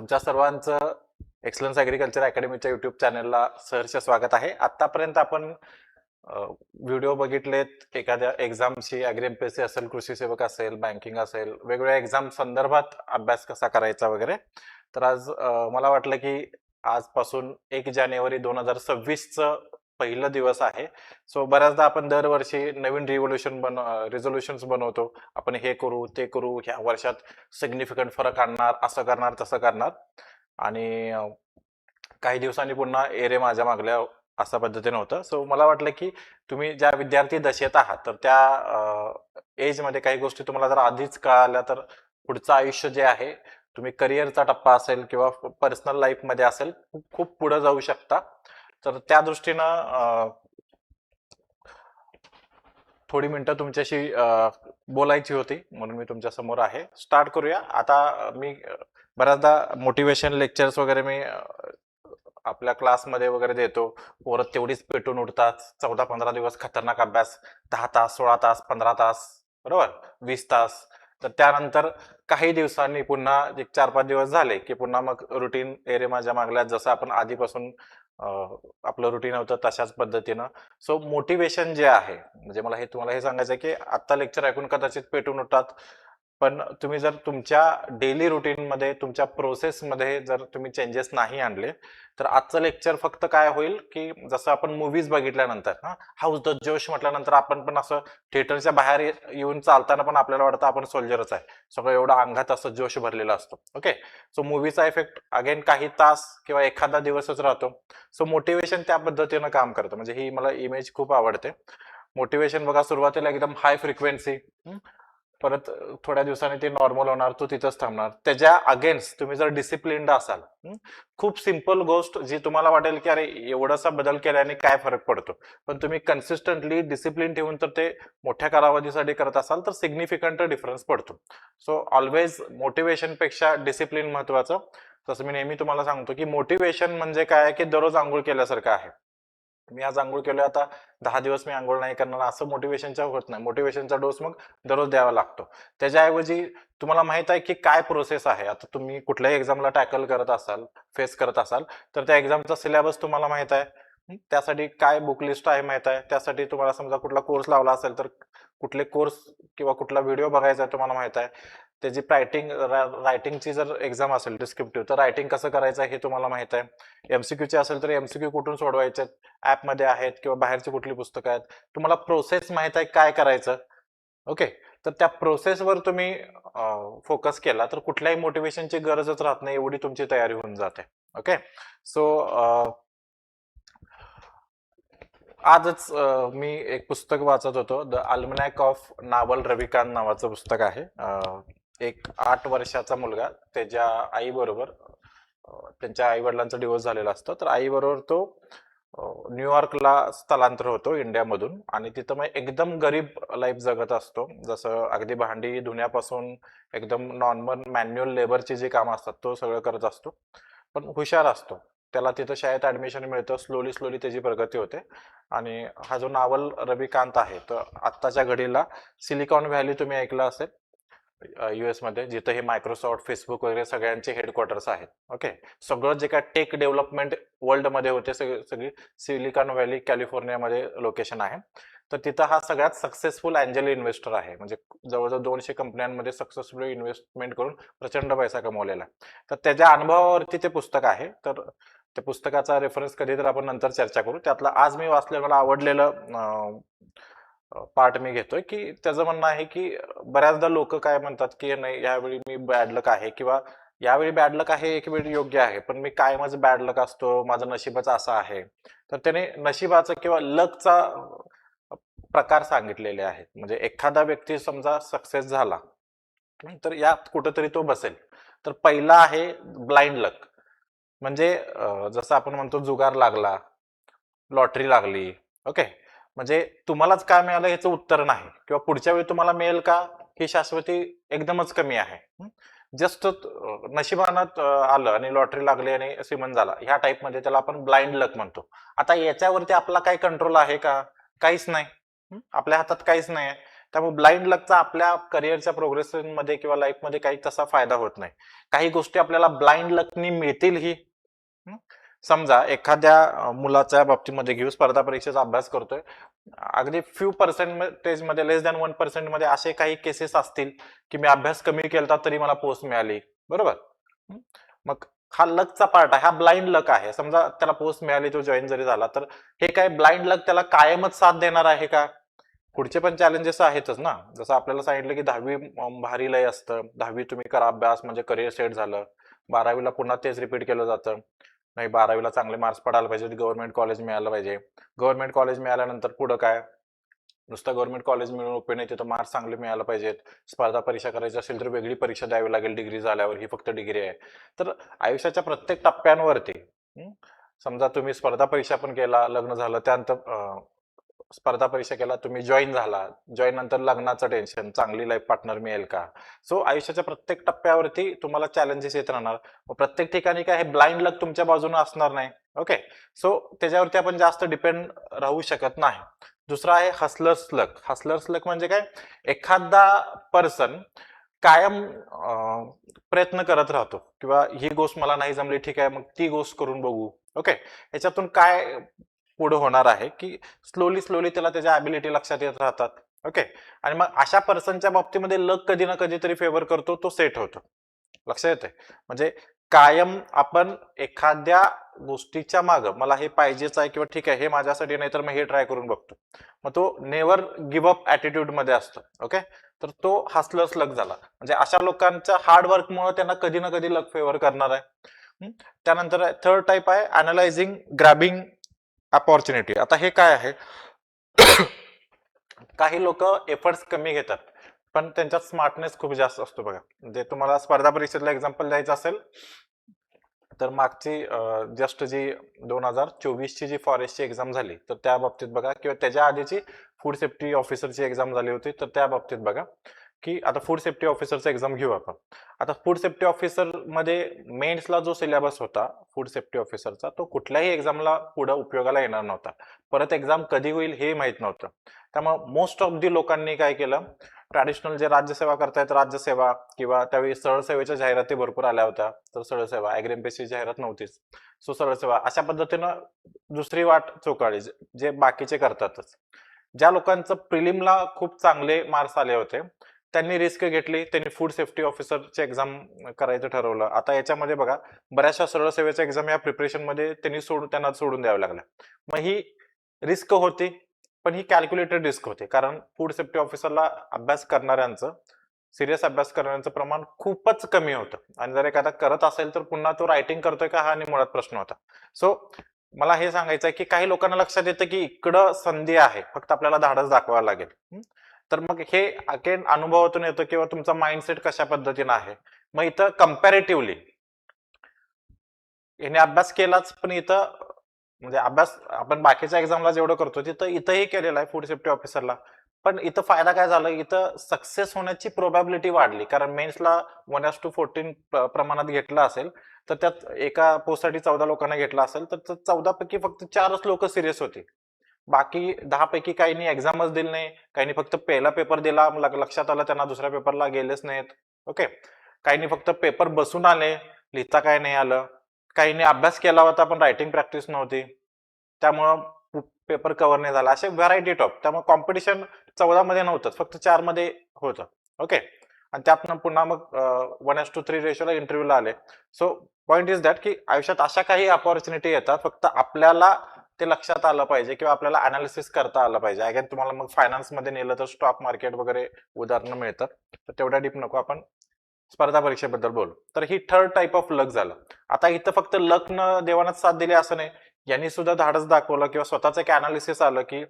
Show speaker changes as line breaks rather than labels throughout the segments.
तुमच्या सर्वांचं excellence agriculture अकॅडमीच्या YouTube चॅनलला सहर्ष स्वागत आहे. आतापर्यंत आपण व्हिडिओ बघितलेत एखाद्या एक्झामची, ॲग्री एमपीएससी असेल, कृषी सेवक असेल, बँकिंग असेल, वेगवेगळ्या एक्झाम संदर्भात अभ्यास कसा करायचा वगैरे. तर आज मला वाटलं की आजपासून 1 जानेवारी 2026चं पहिलं दिवस आहे. सो बऱ्याचदा आपण दरवर्षी नवीन रिझोल्युशन्स बनवतो. आपण हे करू, ते करू, ह्या वर्षात सिग्निफिकंट फरक आणणार, असं करणार, तसं करणार. आणि काही दिवसांनी पुन्हा एरे माझ्या मागल्या अशा पद्धतीने होतं. सो मला वाटलं की तुम्ही ज्या विद्यार्थी दशेत आहात तर त्या एजमध्ये काही गोष्टी तुम्हाला जर आधीच कळाल्या तर पुढचं आयुष्य जे आहे, तुम्ही करिअरचा टप्पा असेल किंवा पर्सनल लाईफमध्ये असेल, खूप पुढे जाऊ शकता. तर त्या दृष्टीनं थोडी मिनिटं तुमच्याशी बोलायची होती, म्हणून मी तुमच्या समोर आहे. स्टार्ट करूया. आता मी बऱ्याचदा मोटिवेशन लेक्चर्स वगैरे मी आपल्या क्लासमध्ये वगैरे देतो. पोरं तेवढीच पेटून उठतात. 14-15 दिवस खतरनाक अभ्यास, 10 तास, 16 तास, 15 तास, बरोबर, 20 तास. तर त्यानंतर काही दिवसांनी पुन्हा एक 4-5 दिवस झाले की पुन्हा मग रुटीन एरे माझ्या मागल्यात, जसं आपण आधीपासून आपलं रुटीन होतं तशाच पद्धतीनं. सो मोटिवेशन जे आहे, म्हणजे मला तुम्हाला हे सांगायचं आहे की आत्ता लेक्चर ऐकून कदाचित पेटून उठतात, पण तुम्ही जर तुमच्या डेली रुटीनमध्ये, तुमच्या प्रोसेसमध्ये जर तुम्ही चेंजेस नाही आणले तर आजचं लेक्चर फक्त काय होईल की जसं आपण मूवीज बघितल्यानंतर, हाऊस द जोश म्हटल्यानंतर आपण पण असं थिएटरच्या बाहेर येऊन चालताना पण आपल्याला वाटतं आपण सोल्जरच आहे, सगळं एवढं अंगात असं जोश भरलेला असतो. ओके, सो मूवीचा इफेक्ट अगेन काही तास किंवा एखादा दिवसच राहतो. सो मोटिवेशन त्या पद्धतीनं काम करतं. म्हणजे ही मला इमेज खूप आवडते. मोटिवेशन बघा, सुरुवातीला एकदम हाय फ्रिक्वेन्सी, परत थोड्या दिवसांनी ते नॉर्मल होणार, तो तिथंच थांबणार. त्याच्या अगेन्स्ट तुम्ही जर डिसिप्लिन्ड असाल, खूप सिंपल गोष्ट जी तुम्हाला वाटेल की अरे एवढासा बदल केल्याने काय फरक पडतो, पण तुम्ही कन्सिस्टंटली डिसिप्लिन ठेवून तर ते मोठ्या कालावधीसाठी करत असाल तर सिग्निफिकंट डिफरन्स पडतो. सो ऑलवेज मोटिवेशन पेक्षा डिसिप्लिन महत्वाचं. तसं मी नेहमी तुम्हाला सांगतो की मोटिवेशन म्हणजे काय की दररोज आंघोळ केल्यासारखं आहे. मी आज आंघोळ केलं, आता 10 दिवस मी आंघोळ नाही करणार, असं मोटिवेशनच्या होत नाही. मोटिवेशनचा डोस मग दररोज द्यावा लागतो. त्याच्याऐवजी तुम्हाला माहित आहे की काय प्रोसेस आहे. आता तुम्ही कुठल्याही एक्झामला टॅकल करत असाल, फेस करत असाल, तर त्या एक्झामचा सिलेबस तुम्हाला माहित आहे. त्यासाठी काय बुक लिस्ट आहे माहित आहे. त्यासाठी तुम्हाला समजा कुठला कोर्स लावला असेल तर कुठले कोर्स किंवा कुठला व्हिडिओ बघायचा आहे तुम्हाला माहित आहे. त्याची रायटिंगची जर एक्झाम असेल डिस्क्रिप्टिव्ह, तर रायटिंग कसं करायचं हे तुम्हाला माहित आहे. एमसीक्यूचे असेल तर एमसीक्यू कुठून सोडवायचे, ऍपमध्ये आहेत किंवा बाहेरची कुठली पुस्तकं आहेत. तुम्हाला प्रोसेस माहित आहे काय करायचं. ओके, तर त्या प्रोसेसवर तुम्ही फोकस केला तर कुठल्याही मोटिवेशनची गरजच राहत नाही, एवढी तुमची तयारी होऊन जाते. ओके, सो आजच मी एक पुस्तक वाचत होतो, द अल्मनॅक ऑफ नावल रविकांत नावाचं पुस्तक आहे. एक 8 वर्षाचा मुलगा त्याच्या आई बरोबर, त्यांच्या आई वडिलांचा डिवोर्स झालेला असतो, तर आई बरोबर तो न्यूयॉर्कला स्थलांतर होतो इंडियामधून, आणि तिथं मग एकदम गरीब लाईफ जगत असतो. जसं अगदी भांडी धुण्यापासून एकदम नॉर्मल मॅन्युअल लेबरची जी कामं असतात तो सगळं करत असतो, पण हुशार असतो. त्याला तिथं शाळेत ऍडमिशन मिळतं. स्लोली त्याची प्रगती होते. आणि हा जो नावल रविकांत आहे, तर आत्ताच्या घडीला सिलिकॉन व्हॅली तुम्ही ऐकलं असेल US मध्ये, जिथं हे मायक्रोसॉफ्ट, फेसबुक वगैरे सगळ्यांचे हेडक्वार्टर्स आहेत. ओके, सगळं जे काय टेक डेव्हलपमेंट वर्ल्ड मध्ये होते सगळी सिलिकॉन व्हॅली कॅलिफोर्नियामध्ये लोकेशन आहे. तर तिथं हा सगळ्यात सक्सेसफुल अँजल इन्व्हेस्टर आहे. म्हणजे जवळजवळ 200 कंपन्यांमध्ये सक्सेसफुल इन्व्हेस्टमेंट करून प्रचंड पैसा कमवलेला. तर त्याच्या अनुभवावरती ते पुस्तक आहे. तर त्या पुस्तकाचा रेफरन्स कधी तर आपण नंतर चर्चा करू. त्यातलं आज मी वाचलेलं मला आवडलेलं पार्ट मी घेतोय, की त्याचं म्हणणं आहे की बऱ्याचदा लोक काय म्हणतात की नाही, यावेळी मी बॅड लक आहे किंवा यावेळी बॅड लक आहे, एक वेळ योग्य आहे, पण मी काय माझं बॅड लक असतो, माझं नशिबाचं असं आहे. तर त्याने नशिबाचं किंवा लकचा प्रकार सांगितलेले आहेत. म्हणजे एखादा व्यक्ती समजा सक्सेस झाला तर यात कुठंतरी तो बसेल. तर पहिला आहे ब्लाइंड लक. म्हणजे जसं आपण म्हणतो जुगार लागला, लॉटरी लागली. ओके, म्हणजे तुम्हालाच काय मिळालं याचं उत्तर नाही, किंवा पुढच्या वेळी तुम्हाला मिळेल का ही शाश्वती एकदमच कमी आहे. जस्ट नशिबानात आलं आणि लॉटरी लागली आणि श्रीमंत झाला, ह्या टाईप मध्ये त्याला आपण ब्लाइंड लक म्हणतो. आता याच्यावरती आपला काही कंट्रोल आहे का? काहीच नाही. आपल्या हातात काहीच नाही. त्यामुळे ब्लाइंड लकचा आपल्या करिअरच्या प्रोग्रेशन मध्ये किंवा लाईफमध्ये काही तसा फायदा होत नाही. काही गोष्टी आपल्याला ब्लाइंड लकनी मिळतील ही. समजा एखाद्या मुलाच्या बाबतीमध्ये घेऊ, स्पर्धा परीक्षेचा अभ्यास करतोय, अगदी फ्यू पर्सेंटेज मध्ये, लेस दॅन 1% मध्ये असे काही केसेस असतील की मी अभ्यास कमी केला तरी मला पोस्ट मिळाली, बरोबर. मग हा लकचा पार्ट आहे, हा ब्लाइंड लक आहे. समजा त्याला पोस्ट मिळाली, तो जॉईन जरी झाला, तर हे काय ब्लाइंड लक त्याला कायमच साथ देणार आहे का? पुढचे पण चॅलेंजेस आहेतच ना. जसं आपल्याला सांगितलं की 10वी भारी लय असतं, 10वी तुम्ही करा अभ्यास म्हणजे करिअर सेट झालं, 12वीला पुन्हा तेच रिपीट केलं जातं. नाही, 12वीला चांगले मार्क्स पडायला पाहिजे, गव्हर्नमेंट कॉलेज मिळालं पाहिजे. गव्हर्नमेंट कॉलेज मिळाल्यानंतर पुढं काय, नुसतं गव्हर्नमेंट कॉलेज मिळून उपयोग नाही, तिथं मार्क्स चांगले मिळायला पाहिजेत. स्पर्धा परीक्षा करायची असेल तर वेगळी परीक्षा द्यावी लागेल डिग्री झाल्यावर, ही फक्त डिग्री आहे. तर आयुष्याच्या प्रत्येक टप्प्यांवरती समजा तुम्ही स्पर्धा परीक्षा पण केला, लग्न झालं, त्यानंतर स्पर्धा परीक्षा केला, तुम्ही जॉईन झाला, जॉईन नंतर लग्नाचं टेन्शन, चांगली लाईफ पार्टनर मिळेल का. सो आयुष्याच्या प्रत्येक टप्प्यावरती तुम्हाला चॅलेंजेस येत राहणार. प्रत्येक ठिकाणी काय हे ब्लाइंड लक तुमच्या बाजूने असणार नाही. ओके, सो त्याच्यावरती आपण जास्त डिपेंड राहू शकत नाही. दुसरा आहे हसलर्स लक. हसलर्स लक म्हणजे काय, एखादा पर्सन कायम प्रयत्न करत राहतो किंवा ही गोष्ट मला नाही जमली, ठीक आहे मग ती गोष्ट करून बघू. ओके, याच्यातून काय पुढे होणार आहे की स्लोली त्याला त्याच्या ॲबिलिटी लक्षात येत राहतात. ओके, आणि मग अशा पर्सनच्या बाबतीमध्ये लक कधी ना कधीतरी फेवर करतो, तो सेट होतो. लक्षात येते, म्हणजे कायम आपण एखाद्या गोष्टीच्या माग मला हे पाहिजेच आहे किंवा ठीक आहे हे माझ्यासाठी नाही तर मग हे ट्राय करून बघतो, मग तो नेव्हर गिव्ह अप ऍटिट्यूड मध्ये असतो. ओके, तर तो हसलर्स लक झाला. म्हणजे अशा लोकांच्या हार्डवर्कमुळे त्यांना कधी ना कधी लक फेवर करणार आहे. त्यानंतर थर्ड टाइप आहे अनालायझिंग ग्रॅबिंग अपॉर्च्युनिटी. आता हे काय आहे, काही लोक एफर्ट्स कमी घेतात पण त्यांच्यात स्मार्टनेस खूप जास्त असतो. बघा, म्हणजे तुम्हाला स्पर्धा परीक्षेतला एक्झाम्पल द्यायचं असेल तर मागची जस्ट जी 2024ची जी फॉरेस्टची एक्झाम झाली तर त्या बाबतीत बघा, किंवा त्याच्या आधीची फूड सेफ्टी ऑफिसरची एक्झाम झाली होती तर त्या बाबतीत बघा की आता फूड सेफ्टी ऑफिसरचा एक्झाम घेऊ आपण. आता फूड सेफ्टी ऑफिसर मध्ये मेन्सला जो सिलेबस होता फूड सेफ्टी ऑफिसरचा, तो कुठल्याही एक्झामला पुढे उपयोगाला येणार नव्हता. परत एक्झाम कधी होईल हे माहित नव्हतं. त्यामुळे मोस्ट ऑफ दी लोकांनी काय केलं, ट्रॅडिशनल जे राज्यसेवा करतायत राज्यसेवा, किंवा त्यावेळी सरळ सेवेच्या जाहिराती भरपूर आल्या होत्या, तर सरळ सेवा, ॲग्रीएमपीएससी जाहिरात नव्हतीच, सो सरळ सेवा, अशा पद्धतीनं दुसरी वाट चोकाळली जे बाकीचे करतातच. ज्या लोकांचं प्रिलिमला खूप चांगले मार्क्स आले होते त्यांनी रिस्क घेतली, त्यांनी फूड सेफ्टी ऑफिसरची एक्झाम करायचं ठरवलं. आता याच्यामध्ये बघा, बऱ्याचशा सरळ सेवेच्या एक्झाम या प्रिपरेशन मध्ये त्यांना सोडून द्यावं लागलं. मग ही रिस्क होती पण ही कॅल्क्युलेटेड रिस्क होते, कारण फूड सेफ्टी ऑफिसरला अभ्यास करणाऱ्यांचं, सिरियस अभ्यास करण्याचं प्रमाण खूपच कमी होतं. आणि जर एखादा करत असेल तर पुन्हा तो रायटिंग करतोय का हा आणि मुळात प्रश्न होता. सो मला हे सांगायचं आहे की काही लोकांना लक्षात येतं की इकडं संधी आहे, फक्त आपल्याला धाडस दाखवावं लागेल. तर मग हे अगेन अनुभवातून येतं किंवा तुमचा माइंडसेट कशा पद्धतीनं आहे. मग इथं कम्पॅरेटिव्हली याने अभ्यास केलाच, पण इथं म्हणजे अभ्यास आपण बाकीच्या एक्झामला जेवढं करतो तिथं इथंही केलेला आहे फूड सेफ्टी ऑफिसरला. पण इथं फायदा काय झाला, इथं सक्सेस होण्याची प्रोबॅबिलिटी वाढली, कारण मेन्सला 1:14 प्रमाणात घेतलं असेल तर त्यात एका पोस्टसाठी 14 लोकांना घेतला असेल तर 14 पैकी फक्त 4च लोक सिरियस होती. बाकी 10 पैकी काहींनी एक्झामच दिली नाही, काहींनी फक्त पहिला पेपर दिला, लक्षात आलं त्यांना दुसऱ्या पेपरला गेलेच नाहीत. ओके, काहींनी फक्त पेपर बसून आले, लिहिता काय नाही आलं, काहींनी अभ्यास केला होता पण रायटिंग प्रॅक्टिस नव्हती त्यामुळं पेपर कव्हर नाही झाला. असे व्हरायटी टॉप. त्यामुळे कॉम्पिटिशन 14 मध्ये नव्हतं, फक्त 4 मध्ये होतं. ओके, आणि त्यातनं पुन्हा मग 1:3 रेशोला इंटरव्ह्यूला आले. सो पॉइंट इज दॅट की आयुष्यात अशा काही अपॉर्च्युनिटी येतात, फक्त आपल्याला ते लक्षात आलं पाहिजे किंवा आपल्याला अनालिसिस करता आलं पाहिजे. अगेन तुम्हाला मग फायनान्स मध्ये नेलं तर स्टॉक मार्केट वगैरे उदाहरणं मिळतात, तर तेवढ्या डीप नको, आपण स्पर्धा परीक्षेबद्दल बोलू. तर ही थर्ड टाइप ऑफ लक झालं. आता इथं फक्त लक न देवानच साथ दिली असं नाही, यांनी सुद्धा धाडस दाखवलं किंवा स्वतःच एक अनालिसिस आलं की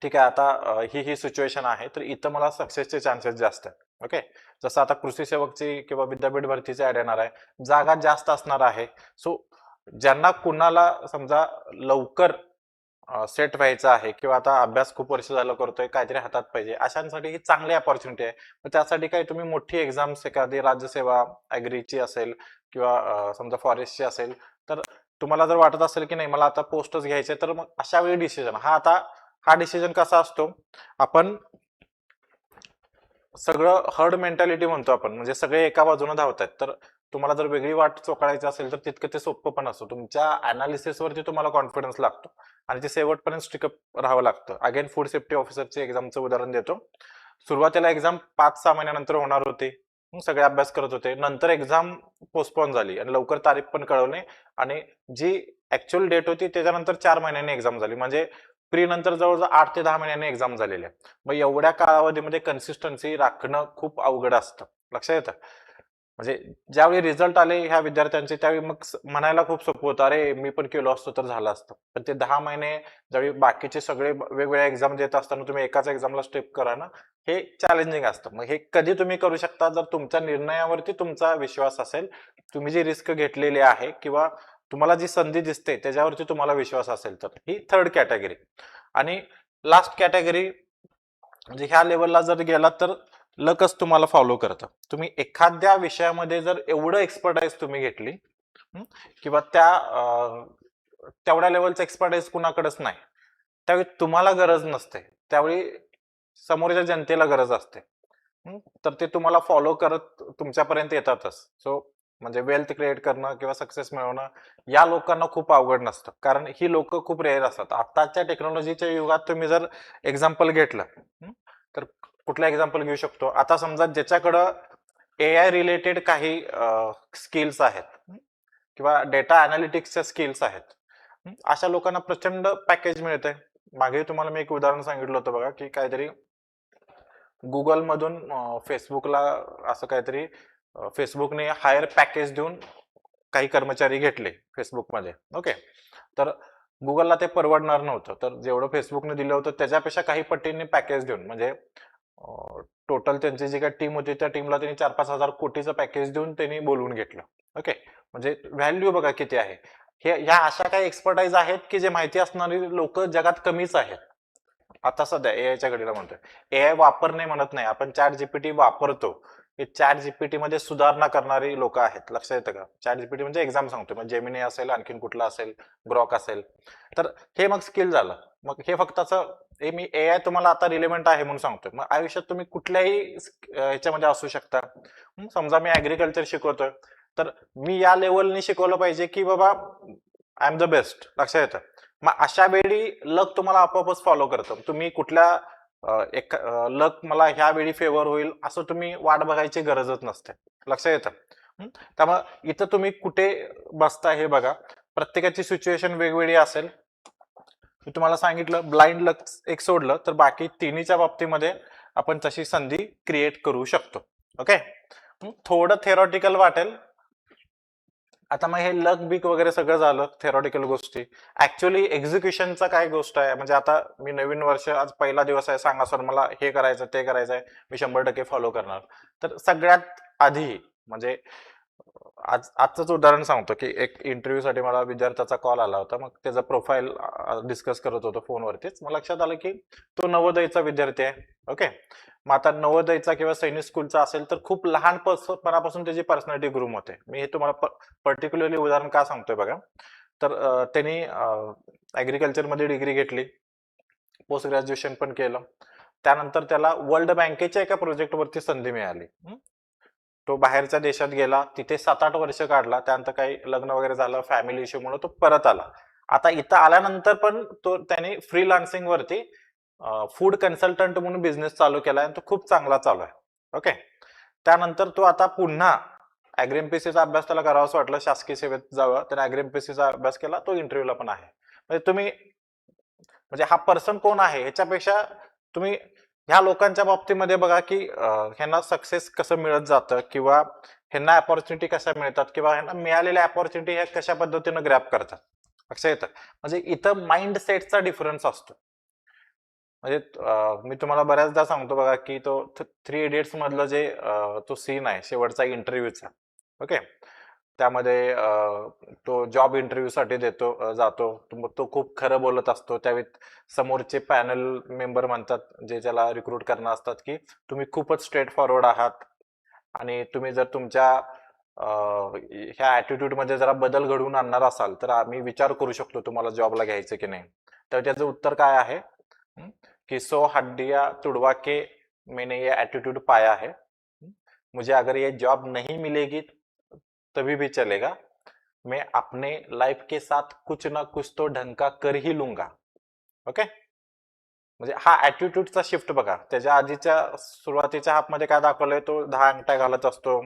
ठीक आहे आता ही सिच्युएशन आहे तर इथं मला सक्सेसचे चान्सेस जास्त आहेत. ओके, जसं आता कृषी सेवकची किंवा विद्यापीठ भरतीचे ऍड येणार आहे, जागा जास्त असणार आहे. सो ज्यांना कुणाला समजा लवकर सेट व्हायचं आहे किंवा आता अभ्यास खूप वर्ष झालं करतोय, काहीतरी हातात पाहिजे, अशांसाठी ही चांगली अपॉर्च्युनिटी आहे. तर त्यासाठी काय तुम्ही मोठी एक्झाम्स एखादी राज्यसेवा ॲग्रीची असेल किंवा समजा फॉरेस्टची असेल, तर तुम्हाला जर वाटत असेल की नाही मला आता पोस्टच घ्यायचे, तर मग अशा वेळी डिसिजन हा हा डिसिजन कसा असतो, आपण सगळं हर्ड मेंटॅलिटी म्हणतो आपण, म्हणजे सगळे एका बाजूने धावतात. तर तुम्हाला जर वेगळी वाट चोखाळायची असेल तर तितकं ते सोपं पण असतं. तुमच्या अनालिसिस वरती तुम्हाला कॉन्फिडन्स लागतो आणि ते शेवटपर्यंत स्टिकअप राहावं लागतं. अगेन फूड सेफ्टी ऑफिसरचे एक्झामचं उदाहरण देतो. सुरुवातीला एक्झाम 5-6 महिन्यानंतर होणार होती. सगळे अभ्यास करत होते. नंतर एक्झाम पोस्टपोन झाली आणि लवकर तारीख पण कळवली आणि जी ऍक्च्युअल डेट होती त्याच्यानंतर 4 महिन्यांनी एक्झाम झाली. म्हणजे प्री नंतर जवळजवळ 8 ते 10 महिन्यांनी एक्झाम झालेली आहे. मग एवढ्या कालावधीमध्ये कन्सिस्टन्सी राखणं खूप अवघड असतं. लक्षात येतं? म्हणजे ज्यावेळी रिझल्ट आले ह्या विद्यार्थ्यांचे त्यावेळी मग म्हणायला खूप सोपं होतं, अरे मी पण केलो असतो तर झालं असतं. पण ते 10 महिने ज्यावेळी बाकीचे सगळे वेगवेगळ्या एक्झाम देत असताना तुम्ही एकाच एक्झामला स्टेप करा ना, हे चॅलेंजिंग असतं. मग हे कधी तुम्ही करू शकता, जर तुमच्या निर्णयावरती तुमचा विश्वास असेल, तुम्ही जी रिस्क घेतलेली आहे किंवा तुम्हाला जी संधी दिसते त्याच्यावरती तुम्हाला विश्वास असेल तर. ही थर्ड कॅटेगरी. आणि लास्ट कॅटेगरी म्हणजे ह्या लेवलला जर गेलात तर लकच तुम्हाला फॉलो करतं. तुम्ही एखाद्या विषयामध्ये जर एवढं एक्सपर्टाईज तुम्ही घेतली किंवा तेवढ्या लेवलचं एक्सपर्टाईज कुणाकडेच नाही, त्यावेळी तुम्हाला गरज नसते, त्यावेळी समोरच्या जनतेला गरज असते. तर ते तुम्हाला फॉलो करत तुमच्यापर्यंत येतातच. सो म्हणजे वेल्थ क्रिएट करणं किंवा सक्सेस मिळवणं या लोकांना खूप अवघड नसतं, कारण ही लोक खूप रेअर असतात. आताच्या टेक्नॉलॉजीच्या युगात तुम्ही जर एक्झाम्पल घेतलं तर कुठलं एक्झाम्पल घेऊ शकतो, आता समजा ज्याच्याकडं AI रिलेटेड काही स्किल्स आहेत किंवा डेटा अनालिटिक्सच्या स्किल्स आहेत, अशा लोकांना प्रचंड पॅकेज मिळतंय. मागे तुम्हाला मी एक उदाहरण सांगितलं होतं बघा, की काहीतरी गुगल मधून फेसबुकला असं काहीतरी फेसबुकने हायर पॅकेज देऊन काही कर्मचारी घेतले फेसबुकमध्ये. ओके, तर गुगलला ते परवडणार नव्हतं, तर जेवढं फेसबुकने दिलं होतं त्याच्यापेक्षा काही पटींनी पॅकेज देऊन, म्हणजे टोटल त्यांची जी काही टीम होती त्या टीमला त्यांनी 4-5 हजार कोटीचं पॅकेज देऊन त्यांनी बोलवून घेतलं. ओके, म्हणजे व्हॅल्यू बघा किती आहे. ह्या अशा काही एक्सपर्टाईज आहेत की जे माहिती असणारी लोक जगात कमीच आहेत. आता सध्या एआयच्या घडीला म्हणतोय, एआय वापरणे म्हणत नाही आपण, चॅट जीपीटी वापरतो. हे चॅट जीपीटी मध्ये सुधारणा करणारी लोक आहेत. लक्षात येतं का? चॅट जीपीटी म्हणजे एक्झाम सांगतो, मग जेमिनी असेल, आणखीन कुठला असेल, ग्रॉक असेल. तर हे मग स्किल झालं. मग हे फक्त असं मी एआय तुम्हाला आता रिलेव्हंट आहे म्हणून सांगतोय. मग आयुष्यात तुम्ही कुठल्याही ह्याच्यामध्ये असू शकता. समजा मी ऍग्रिकल्चर शिकवतोय, तर मी या लेवलनी शिकवलं पाहिजे की बाबा आय एम द बेस्ट. लक्षात येतं? मग अशा वेळी लक तुम्हाला आपोआपच फॉलो करतं. तुम्ही कुठल्या एक लक मला ह्या वेळी फेवर होईल असं तुम्ही वाट बघायची गरजच नसते. लक्षात येतं? त्यामुळे इथं तुम्ही कुठे बसता हे बघा. प्रत्येकाची सिच्युएशन वेगवेगळी असेल. मी तुम्हाला सांगितलं ब्लाइंड लक एक सोडलं तर बाकी तिन्हीच्या बाबतीमध्ये आपण तशी संधी क्रिएट करू शकतो. ओके, थोडं थेरॉटिकल वाटेल. आता मग हे लक बिक वगैरे सगळं झालं, थेरॉटिकल गोष्टी. ऍक्च्युअली एक्झिक्युशनचा काय गोष्ट आहे, म्हणजे आता मी नवीन वर्ष, आज पहिला दिवस आहे, सांगा सर मला हे करायचं ते करायचंय, मी 100% फॉलो करणार. तर सगळ्यात आधी म्हणजे आजच उदाहरण सांगतो की एक इंटरव्ह्यू साठी मला विद्यार्थ्याचा कॉल आला होता. मग त्याचा प्रोफाईल डिस्कस करत होतो फोनवरतीच. मला लक्षात आलं की तो नवोदयचा विद्यार्थी आहे. ओके, मग आता नवोदयचा किंवा सैनिक स्कूलचा असेल तर खूप लहानपणापासून त्याची पर्सनॅलिटी ग्रूम होते. मी हे तुम्हाला पर्टिक्युलरली उदाहरण का सांगतोय बघा. तर त्यांनी ऍग्रिकल्चर मध्ये डिग्री घेतली, पोस्ट ग्रॅज्युएशन पण केलं. त्यानंतर त्याला वर्ल्ड बँकेच्या एका प्रोजेक्टवरती संधी मिळाली. तो बाहेरच्या देशात गेला, तिथे 7-8 वर्ष काढला. त्यानंतर काही लग्न वगैरे झालं, फॅमिली इश्यू म्हणून तो परत आला. आता इथं आल्यानंतर पण त्याने फ्रीलान्सिंग वरती फूड कन्सल्टंट म्हणून बिझनेस चालू केलाय आणि तो खूप चांगला चालू आहे. ओके, त्यानंतर तो आता पुन्हा ऍग्रीएमपीसीचा अभ्यास त्याला करावासं वाटलं, शासकीय सेवेत जावं, त्याने ऍग्रीएमपीसीचा अभ्यास केला, तो इंटरव्ह्यूला पण आहे. म्हणजे तुम्ही म्हणजे हा पर्सन कोण आहे ह्याच्यापेक्षा तुम्ही ह्या लोकांच्या बाबतीमध्ये बघा की ह्यांना सक्सेस कसं मिळत जातं किंवा ह्यांना अपॉर्च्युनिटी कशा मिळतात किंवा ह्यांना मिळालेल्या अपॉर्च्युनिटी ह्या कशा पद्धतीनं ग्रॅप करतात. लक्षात येतं? म्हणजे इथं माइंड सेटचा डिफरन्स असतो. म्हणजे मी तुम्हाला बऱ्याचदा सांगतो बघा की तो 3 इडियट्स मधलं जे तो सीन आहे शेवटचा इंटरव्ह्यूचा. ओके, त्यामध्ये तो जॉब इंटरव्ह्यू साठी जातो. तो खूप खरं बोलत असतो. त्यावेळी समोरचे पॅनल मेंबर म्हणतात, जे त्याला रिक्रूट करणार असतात, की तुम्ही खूपच स्ट्रेट फॉरवर्ड आहात आणि तुम्ही जर तुमच्या ह्या ऍटिट्यूड मध्ये जरा बदल घडवून आणणार असाल तर आम्ही विचार करू शकतो तुम्हाला जॉबला घ्यायचं की नाही. तर त्याचं उत्तर काय आहे, कि 100 हड्डियां तुड़वा के मैंने ये एटीट्यूड पाया है, मुझे अगर ये जॉब नहीं मिलेगी तभी भी चलेगा, मैं अपने लाइफ के साथ कुछ ना कुछ तो ढंग का कर ही लूंगा. ओके. म्हणजे हा ऍटिट्यूडचा शिफ्ट बघा. त्याच्या आधीच्या सुरुवातीच्या हाफमध्ये काय दाखवलंय, तो 10 अंगठ्या घालत असतो,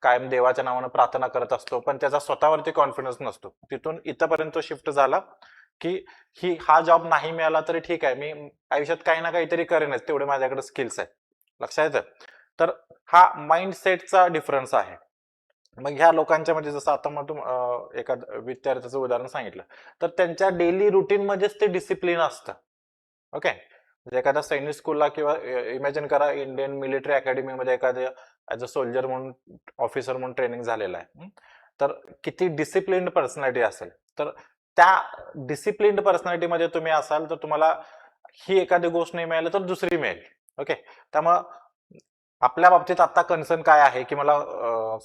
कायम देवाच्या नावानं प्रार्थना करत असतो, पण त्याचा स्वतःवरती कॉन्फिडन्स नसतो. तिथून इथपर्यंत शिफ्ट झाला की हा जॉब नाही मिळाला तरी ठीक आहे, मी आयुष्यात काही ना काहीतरी करेनच, तेवढे माझ्याकडे स्किल्स आहेत. लक्षात येतं. तर हा माइंडसेटचा डिफरन्स आहे. मग ह्या लोकांच्या म्हणजे जसं आता मग एका विद्यार्थ्याचं उदाहरण सांगितलं, तर त्यांच्या डेली रुटीन मध्येच ते डिसिप्लिन असतं. ओके. म्हणजे एखाद्या सैनिक स्कूलला किंवा इमॅजिन करा इंडियन मिलिटरी अकॅडमीमध्ये एखाद्या ऍज अ सोल्जर म्हणून, ऑफिसर म्हणून ट्रेनिंग झालेलं आहे, तर किती डिसिप्लिन्ड पर्सनॅलिटी असेल. तर त्या डिसिप्लिन्ड पर्सनॅलिटीमध्ये तुम्ही असाल तर तुम्हाला ही एखादी गोष्ट नाही मिळाली तर दुसरी मिळेल. ओके. त्यामुळं आपल्या बाबतीत आता कन्सर्न काय आहे की मला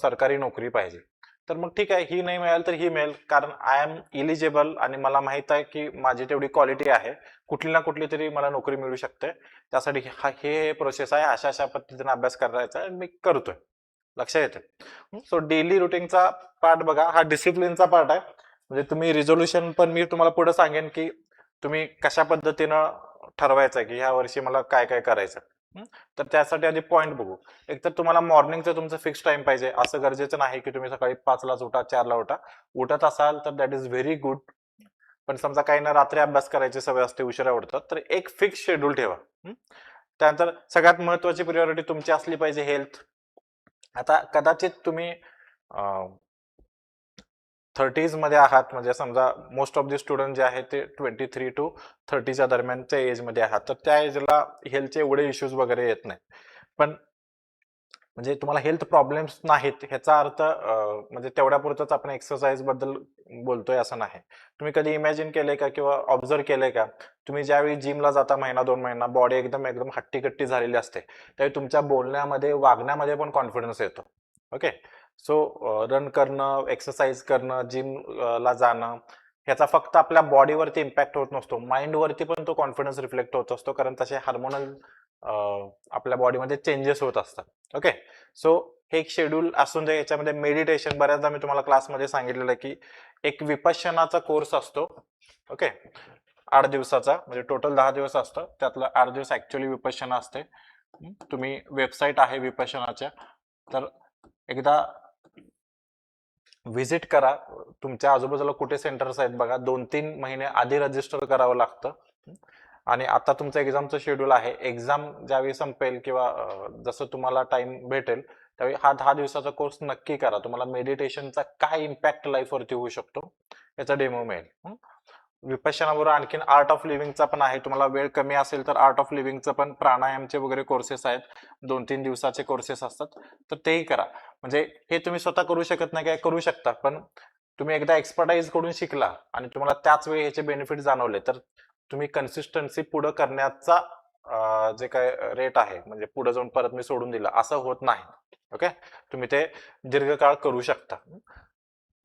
सरकारी नोकरी पाहिजे, तर मग ठीक आहे, ही नाही मिळाल तर ही मिळेल, कारण आय एम इलिजिबल आणि मला माहित आहे की माझी तेवढी क्वालिटी आहे, कुठली ना कुठली तरी मला नोकरी मिळू शकते. त्यासाठी हे प्रोसेस आहे, अशा अशा पद्धतीने अभ्यास करायचा आणि मी करतोय. लक्षात येतं. सो डेली रुटीनचा पार्ट बघा, हा डिसिप्लिनचा पार्ट आहे. म्हणजे तुम्ही रिझोल्युशन पण मी तुम्हाला पुढे सांगेन की तुम्ही कशा पद्धतीनं ठरवायचं की ह्या वर्षी मला काय काय करायचं. तर त्यासाठी आधी पॉईंट बघू. एक तर तुम्हाला मॉर्निंगचं तुमचं फिक्स टाइम पाहिजे. असं गरजेचं नाही की तुम्ही सकाळी 5लाच उठा, 4ला उठा. उठत असाल तर दॅट इज व्हेरी गुड. पण समजा काही ना रात्री अभ्यास करायची सवय असते, उशिरा उठतात, तर एक फिक्स शेड्यूल ठेवा. त्यानंतर सगळ्यात महत्वाची प्रिऑरिटी तुमची असली पाहिजे हेल्थ. आता कदाचित तुम्ही 30s मध्ये आहात, म्हणजे समजा मोस्ट ऑफ द स्टुडंट जे आहेत ते 23 to 30च्या दरम्यानच्या एज मध्ये आहात, तर त्या एजला हेल्थचे एवढे इश्यूज वगैरे येत नाही. पण म्हणजे तुम्हाला हेल्थ प्रॉब्लेम्स नाहीत ह्याचा अर्थ म्हणजे तेवढ्या पुरतच आपण एक्सरसाइज बद्दल बोलतोय असं नाही. तुम्ही कधी इमॅजिन केलंय का किंवा ऑब्झर्व केलंय का, तुम्ही ज्यावेळी जिमला जाता महिना 2 महिना, बॉडी एकदम एकदम हट्टीकट्टी झालेली असते, त्यावेळी तुमच्या बोलण्यामध्ये, वागण्यामध्ये पण कॉन्फिडन्स येतो. ओके. सो रन करणं, एक्सरसाइज करणं, जिमला जाणं, ह्याचा फक्त आपल्या बॉडीवरती इम्पॅक्ट होत नसतो, माइंडवरती पण तो कॉन्फिडन्स रिफ्लेक्ट होत असतो, कारण तसे हार्मोनल आपल्या बॉडीमध्ये चेंजेस होत असतात. ओके. सो हे एक शेड्यूल असून दे. याच्यामध्ये मेडिटेशन, बऱ्याचदा मी तुम्हाला क्लासमध्ये सांगितलेलं आहे की एक विपश्यनाचा कोर्स असतो. ओके. 8 दिवसाचा, म्हणजे टोटल 10 दिवस असतं, त्यातलं 8 दिवस ऍक्च्युअली विपश्यना असते. तुम्ही वेबसाईट आहे विपश्यनाच्या, तर एकदा व्हिजिट करा. तुमच्या आजूबाजूला कुठे सेंटर्स आहेत बघा, 2-3 महिने आधी रजिस्टर करावं लागतं. आणि आता तुमचं एक्झामचं शेड्यूल आहे, एक्झाम ज्यावेळी संपेल किंवा जसं तुम्हाला टाइम भेटेल त्यावेळी हा 10 दिवसाचा कोर्स नक्की करा. तुम्हाला मेडिटेशनचा काय इम्पॅक्ट लाईफवरती होऊ शकतो याचा डेमो मिळेल. विपश्यनाबरोबर आणखीन आर्ट ऑफ लिव्हिंगचा पण आहे. तुम्हाला वेळ कमी असेल तर आर्ट ऑफ लिव्हिंगचं पण, प्राणायामचे वगैरे कोर्सेस आहेत, 2-3 दिवसाचे कोर्सेस असतात, तर तेही करा. म्हणजे हे तुम्ही स्वतः करू शकत नाही काय, करू शकता, पण तुम्ही एकदा एक्सपर्टाईज कडून शिकला आणि तुम्हाला त्याच वेळी ह्याचे बेनिफिट जाणवले तर तुम्ही कन्सिस्टन्सी पुढे करण्याचा जे काय रेट आहे, म्हणजे पुढे जाऊन परत मी सोडून दिलं असं होत नाही. ओके. तुम्ही ते दीर्घकाळ करू शकता.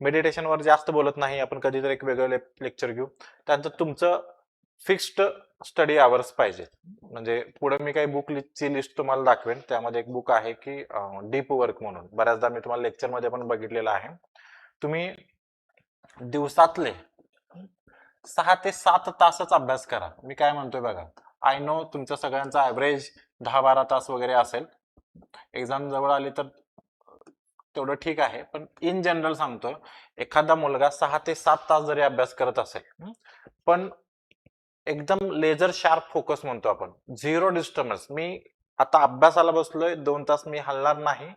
मेडिटेशनवर जास्त बोलत नाही आपण, कधीतरी एक वेगळं लेक्चर घेऊ. त्यानंतर तुमचं फिक्स्ड स्टडी आवर्स पाहिजे. म्हणजे पुढे मी काही बुकची लिस्ट तुम्हाला दाखवेन, त्यामध्ये एक बुक आहे की डीप वर्क म्हणून, बऱ्याचदा मी तुम्हाला लेक्चरमध्ये पण बघितलेलं आहे. तुम्ही दिवसातले 6 ते 7 तासच अभ्यास करा. मी काय म्हणतोय बघा, आय नो तुमच्या सगळ्यांचा ऍव्हरेज 10-12 तास वगैरे असेल, एक्झाम जवळ आली तर तेवढं ठीक आहे, पण इन जनरल सांगतो, एखादा मुलगा 6 ते 7 तास जरी अभ्यास करत असेल, पण एकदम लेझर शार्प फोकस म्हणतो आपण, झिरो डिस्टर्बन्स, मी आता अभ्यासाला बसलोय 2 तास मी हलणार नाही,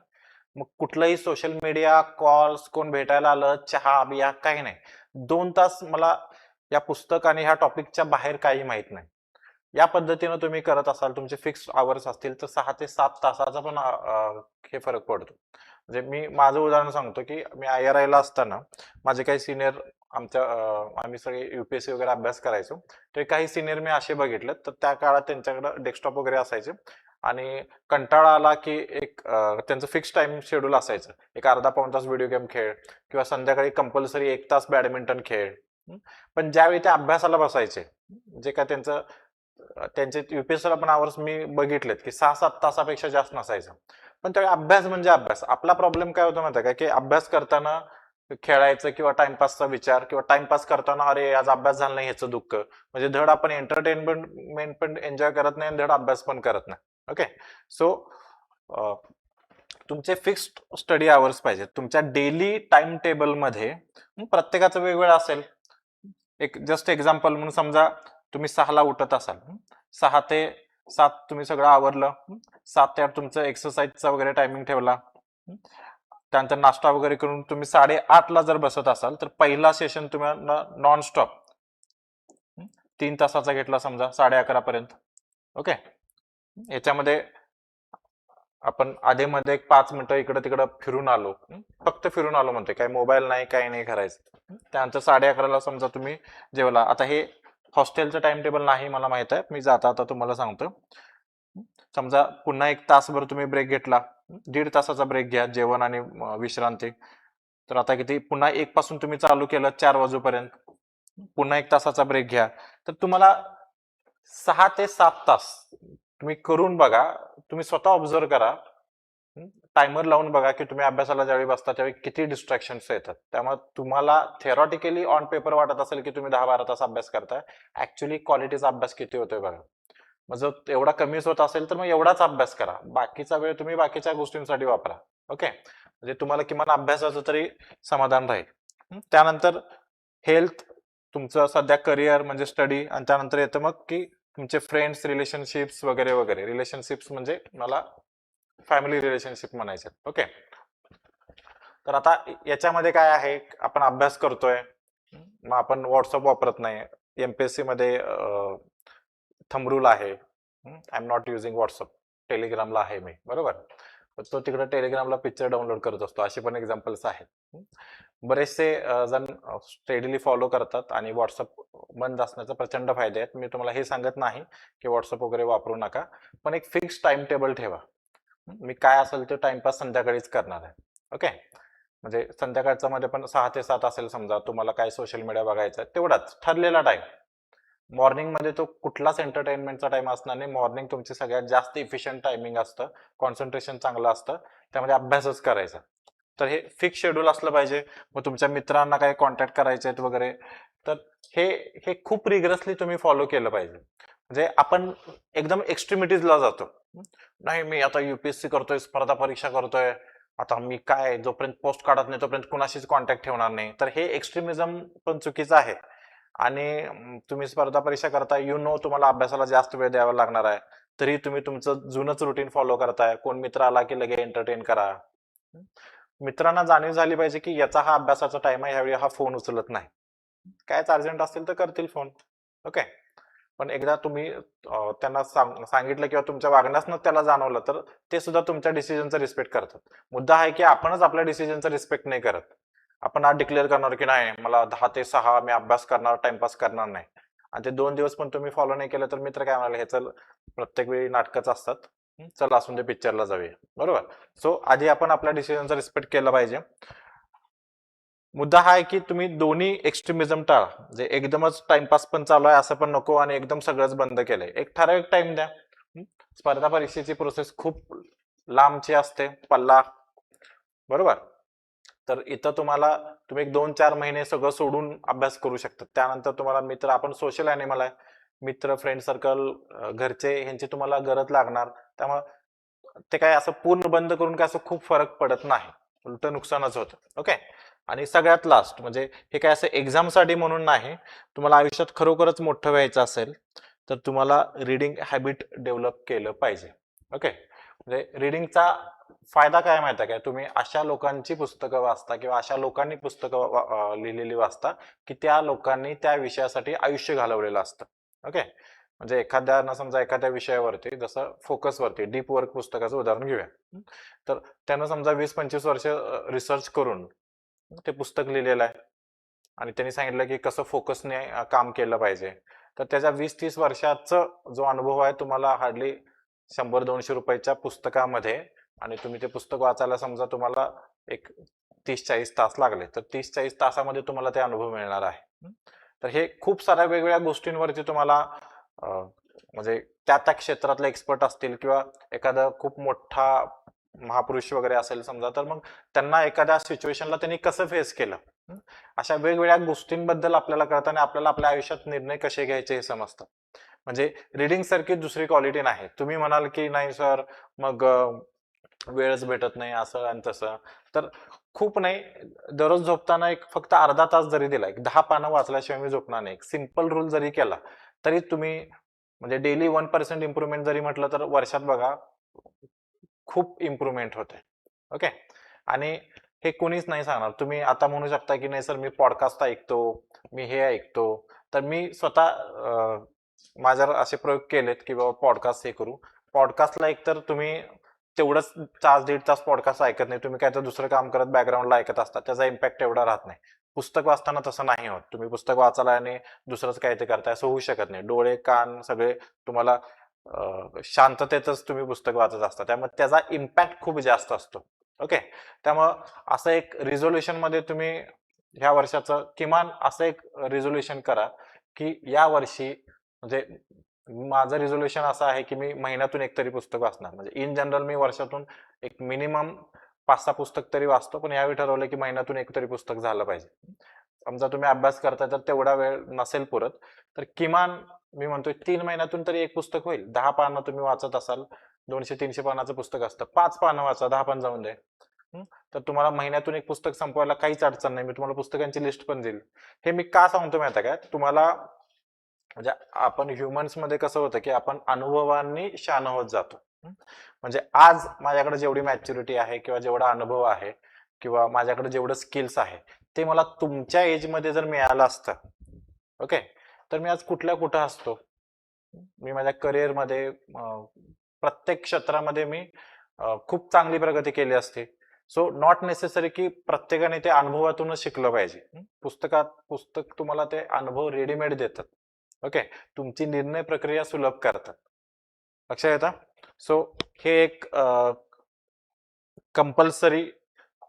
मग कुठलंही सोशल मीडिया, कॉल्स, कोण भेटायला आलं, चहा बिया काही नाही, 2 तास मला या पुस्तक आणि ह्या टॉपिकच्या बाहेर काही माहित नाही, या पद्धतीनं तुम्ही करत असाल, तुमचे फिक्स आवर्स असतील तर 6 ते 7 तासाचा पण हे फरक पडतो. म्हणजे मी माझं उदाहरण सांगतो की मी IRI ला असताना माझे काही सिनियर, आम्ही सगळे युपीएससी वगैरे अभ्यास करायचो, तर काही सिनियर मी असे बघितले, तर त्या काळात त्यांच्याकडे डेस्कटॉप वगैरे असायचे आणि कंटाळा आला की एक त्यांचं फिक्स टाइम शेड्यूल असायचं, एक अर्धा-पाऊण तास व्हिडिओ गेम खेळ किंवा संध्याकाळी कंपल्सरी 1 तास बॅडमिंटन खेळ. पण ज्यावेळी ते अभ्यासाला बसायचे, जे काय त्यांचं त्यांचे युपीएससीला पण आवर्स मी बघितलेत की 6-7 तासापेक्षा जास्त नसायचं. पण त्यावेळी अभ्यास म्हणजे अभ्यास. आपला प्रॉब्लेम काय होतो माहिती आहे का, की अभ्यास करताना खेळायचं किंवा टाइमपासचा विचार किंवा टाइमपास करताना अरे आज अभ्यास झाला नाही ह्याचं दुःख. म्हणजे धड आपण एंटरटेनमेंट पण एन्जॉय करत नाही आणि धड अभ्यास पण करत नाही. ओके. सो तुमचे फिक्स्ड स्टडी आवर्स पाहिजेत. तुमच्या डेली टाइम टेबलमध्ये प्रत्येकाचं वेगवेगळं असेल. एक जस्ट एक्झाम्पल म्हणून समजा तुम्ही 6ला उठत असाल, 6 ते 7 तुम्ही सगळं आवरलं, 7 ते 8 तुमचं एक्सरसाइजचा वगैरे टायमिंग ठेवला, त्यानंतर नाश्ता वगैरे करून तुम्ही 8:30ला जर बसत असाल तर पहिला सेशन तुम्हाला नॉन स्टॉप 3 तासाचा घेतला समजा 11:30 पर्यंत. ओके. याच्यामध्ये आपण आधेमध्ये एक 5 मिनिटं इकडे तिकडं फिरून आलो, फक्त फिरून आलो म्हणते, काय मोबाईल नाही काही नाही करायचं. त्यानंतर 11:30ला समजा तुम्ही जेवला. आता हे हॉस्टेलचं टाइम टेबल नाही मला माहित आहे, मी जाता आता तुम्हाला सांगतो. समजा पुन्हा 1 तासभर तुम्ही ब्रेक घेतला, 1.5 तासाचा ब्रेक घ्या जेवण आणि विश्रांती. तर आता किती पुन्हा 1 पासून तुम्ही चालू केलं 4 वाजूपर्यंत, पुन्हा 1 तासाचा ब्रेक घ्या. तर तुम्हाला 6 ते 7 तास तुम्ही करून बघा. तुम्ही स्वतः ऑब्झर्व करा, टायमर लावून बघा की तुम्ही अभ्यासाला ज्यावेळी बसता त्यावेळी किती डिस्ट्रॅक्शन्स येतात. त्यामुळे तुम्हाला थेरॉटिकली ऑन पेपर वाटत असेल की तुम्ही 10-12 तास अभ्यास करताय, ऍक्च्युली क्वालिटीचा अभ्यास किती होतोय बघा. मग जर एवढा कमीच होत असेल तर मग एवढाच अभ्यास करा, बाकीचा वेळ तुम्ही बाकीच्या गोष्टींसाठी वापरा. ओके. म्हणजे तुम्हाला किमान अभ्यासाचं तरी समाधान राहील. त्यानंतर हेल्थ, तुमचं सध्या करिअर म्हणजे स्टडी, आणि त्यानंतर येतं मग की तुमचे फ्रेंड्स, रिलेशनशिप्स वगैरे वगैरे. रिलेशनशिप्स म्हणजे मला फॅमिली रिलेशनशिप म्हणायचे. ओके. तर आता याच्यामध्ये काय आहे, आपण अभ्यास करतोय, मग आपण व्हॉट्सअप वापरत नाही. एमपीएससी मध्ये थंब रूल आहे, I am not using WhatsApp. टेलिग्रामला आहे मी, बरोबर. तो तिकडे टेलिग्रामला पिक्चर डाउनलोड करत असतो. असे पण एक्झाम्पल्स आहेत. बरेचसे जण स्टेडीली फॉलो करतात आणि व्हॉट्सअप बंद असण्याचा प्रचंड फायदे आहेत. मी तुम्हाला हे सांगत नाही की व्हॉट्सअप वगैरे वापरू नका, पण एक फिक्स टाइम टेबल ठेवा. मी काय असेल ते टाइमपास संध्याकाळीच करणार आहे. ओके. म्हणजे संध्याकाळचा मध्ये पण 6 ते 7 असेल समजा, तुम्हाला काय सोशल मीडिया बघायचं आहे तेवढाच ठरलेला टाइम. मॉर्निंग मध्ये तो कुठलाच एंटरटेनमेंटचा टाइम असणार नाही. मॉर्निंग तुमची सगळ्यात जास्त इफिशियंट टायमिंग असतं, कॉन्सन्ट्रेशन चांगलं असतं, त्यामध्ये अभ्यासच करायचा. तर हे फिक्स शेड्यूल असलं पाहिजे. मग तुमच्या मित्रांना काय कॉन्टॅक्ट करायचे आहेत वगैरे, तर हे हे खूप रिगरसली तुम्ही फॉलो केलं पाहिजे. म्हणजे आपण एकदम एक्स्ट्रीमिटीजला जातो. नाही मी आता युपीएससी करतोय, स्पर्धा परीक्षा करतोय, आता मी काय जोपर्यंत पोस्ट काढत नाही तोपर्यंत कुणाशीच कॉन्टॅक्ट ठेवणार नाही. तर हे एक्स्ट्रीमिझम पण चुकीचं आहे. आणि तुम्ही स्पर्धा परीक्षा करताय, तुम्हाला अभ्यासाला जास्त वेळ द्यावा लागणार आहे, तरी तुम्ही तुमचं जुनच रुटीन फॉलो करताय. कोण मित्र आला की लगे एंटरटेन करा. मित्रांना जाणीव झाली पाहिजे की याचा हा अभ्यासाचा टाइम आहे, ह्यावेळी हा फोन उचलत नाही. कायच अर्जंट असेल तर करतील फोन. ओके. पण एकदा तुम्ही त्यांना सांगितलं किंवा तुमच्या वागण्यातनं त्याला जाणवलं तर ते सुद्धा तुमच्या डिसिजनचा रिस्पेक्ट करतात. मुद्दा आहे की आपणच आपल्या डिसिजनचा रिस्पेक्ट नाही करत. आपण आज डिक्लेअर करणार की नाही मला 10 ते 6 मी अभ्यास करणार, टाइमपास करणार नाही, आणि ते 2 दिवस पण तुम्ही फॉलो नाही केलं तर मित्र काय म्हणाले, हे चल प्रत्येक वेळी नाटकच असतात, चल असून ते पिक्चरला जाऊया, बरोबर. सो आधी आपण आपल्या डिसिजनचा रिस्पेक्ट केला पाहिजे. मुद्दा हा आहे की तुम्ही दोन्ही एक्स्ट्रीमिझम टाळा. म्हणजे एकदमच टाइमपास पण चालू आहे असं पण नको आणि एकदम सगळंच बंद केलंय. एक ठराविक टाइम द्या. स्पर्धा परीक्षेची प्रोसेस खूप लांबची असते, पल्ला, बरोबर. तर इथं तुम्ही एक 2-4 महिने सगळं सोडून अभ्यास करू शकता. त्यानंतर तुम्हाला मित्र, आपण सोशल अॅनिमल आहे, मित्र, फ्रेंड सर्कल, घरचे ह्यांची तुम्हाला गरज लागणार. त्यामुळे ते काय असं पूर्ण बंद करून काय असं खूप फरक पडत नाही, उलट नुकसानच होतं. ओके. आणि सगळ्यात लास्ट म्हणजे हे काय असं एक्झामसाठी म्हणून नाही, तुम्हाला आयुष्यात खरोखरच मोठं व्हायचं असेल तर तुम्हाला रिडिंग हॅबिट डेव्हलप केलं पाहिजे. ओके. म्हणजे रिडिंगचा फायदा काय माहिती आहे काय, तुम्ही अशा लोकांची पुस्तकं वाचता किंवा अशा लोकांनी पुस्तकं लिहिलेली वाचता की त्या लोकांनी त्या विषयासाठी आयुष्य घालवलेलं असतं. ओके. म्हणजे एखाद्यानं समजा एखाद्या विषयावरती, जसं फोकसवरती डीप वर्क पुस्तकाचं उदाहरण घेऊया, तर त्यानं समजा 20-25 वर्ष रिसर्च करून ते पुस्तक लिहिलेलं आहे आणि त्यांनी सांगितलं की कसं फोकसने काम केलं पाहिजे. तर त्याच्या 20-30 वर्षाचा जो अनुभव आहे तुम्हाला हार्डली 100-200 रुपयाच्या पुस्तकामध्ये, आणि तुम्ही ते पुस्तक वाचायला समजा तुम्हाला एक 30-40 तास लागले, तर 30-40 तासामध्ये तुम्हाला ते अनुभव मिळणार आहे. तर हे खूप साऱ्या वेगवेगळ्या गोष्टींवरती तुम्हाला म्हणजे त्या त्या क्षेत्रातले एक्सपर्ट असतील किंवा एखादा खूप मोठा महापुरुष वगैरे असेल समजा, तर मग त्यांना एखाद्या सिच्युएशनला त्यांनी कसं फेस केलं, अशा वेगवेगळ्या गोष्टींबद्दल आपल्याला कळतं आणि आपल्याला आपल्या आयुष्यात निर्णय कसे घ्यायचे हे समजतं. म्हणजे रिडिंग सारखी दुसरी क्वालिटी नाही. तुम्ही म्हणाल की नाही सर, मग वेळच भेटत नाही असं आणि तसं, तर खूप नाही, दररोज झोपताना एक फक्त अर्धा तास जरी दिला, एक 10 पानं वाचल्याशिवाय मी झोपणार नाही, एक सिंपल रूल जरी केला तरी तुम्ही म्हणजे डेली 1% इम्प्रुव्हमेंट जरी म्हटलं तर वर्षात बघा खूप इम्प्रुव्हमेंट होते. ओके. आणि हे कोणीच नाही सांगणार. तुम्ही आता म्हणू शकता की नाही सर मी पॉडकास्ट ऐकतो, मी हे ऐकतो, तर मी स्वतः माझ्यावर असे प्रयोग केलेत की बाबा पॉडकास्ट हे करू. पॉडकास्टला एकतर तुम्ही तेवढंच तास दीड तास पॉडकास्ट ऐकत नाही, तुम्ही काय तर दुसरं काम करत बॅकग्राऊंडला ऐकत असता, त्याचा इम्पॅक्ट एवढा राहत नाही. पुस्तक वाचताना तसं नाही होत. तुम्ही पुस्तक वाचायला आणि दुसरंच काय ते करताय असं होऊ शकत नाही. डोळे कान सगळे तुम्हाला शांततेतच तुम्ही पुस्तक वाचत असता, त्यामुळे त्याचा इम्पॅक्ट खूप जास्त असतो. ओके. त्यामुळं असं एक रिझोल्युशन मध्ये तुम्ही ह्या वर्षाचं किमान असं एक रिझोल्युशन करा की या वर्षी म्हणजे माझं रिझोल्युशन असं आहे की मी महिन्यातून एक तरी पुस्तक वाचणार. म्हणजे इन जनरल मी वर्षातून एक मिनिमम 5-6 पुस्तक तरी वाचतो, पण यावेळी ठरवलं की महिन्यातून एक तरी पुस्तक झालं पाहिजे. समजा तुम्ही अभ्यास करताय तर तेवढा वेळ नसेल पुरत, तर किमान मी म्हणतोय 3 महिन्यातून तरी एक पुस्तक होईल. 10 पानं तुम्ही वाचत असाल, 200-300 पानाचं पुस्तक असतं, 5 पानं वाचा, 10 पण जाऊन दे. तर तुम्हाला महिन्यातून एक पुस्तक संपवायला काहीच अडचण नाही. मी तुम्हाला पुस्तकांची लिस्ट पण देईल. हे मी का सांगतो माहिती आहे का तुम्हाला, म्हणजे आपण ह्युमन्स मध्ये कसं होतं की आपण अनुभवांनी शहाणं होत जातो. म्हणजे आज माझ्याकडे जेवढी मॅच्युरिटी आहे किंवा जेवढा अनुभव आहे किंवा माझ्याकडे जेवढं स्किल्स आहे ते मला तुमच्या एज मध्ये जर मिळालं असतं, ओके, तर मी आज कुठल्या कुठं असतो. मी माझ्या करिअरमध्ये प्रत्येक क्षेत्रामध्ये मी खूप चांगली प्रगती केली असते. सो नॉट नेसेसरी की प्रत्येकाने ते अनुभवातूनच शिकलं पाहिजे. पुस्तक तुम्हाला ते अनुभव रेडीमेड देतात. ओके. तुमची निर्णय प्रक्रिया सुलभ करतात. लक्षात येतं. सो हे एक कंपल्सरी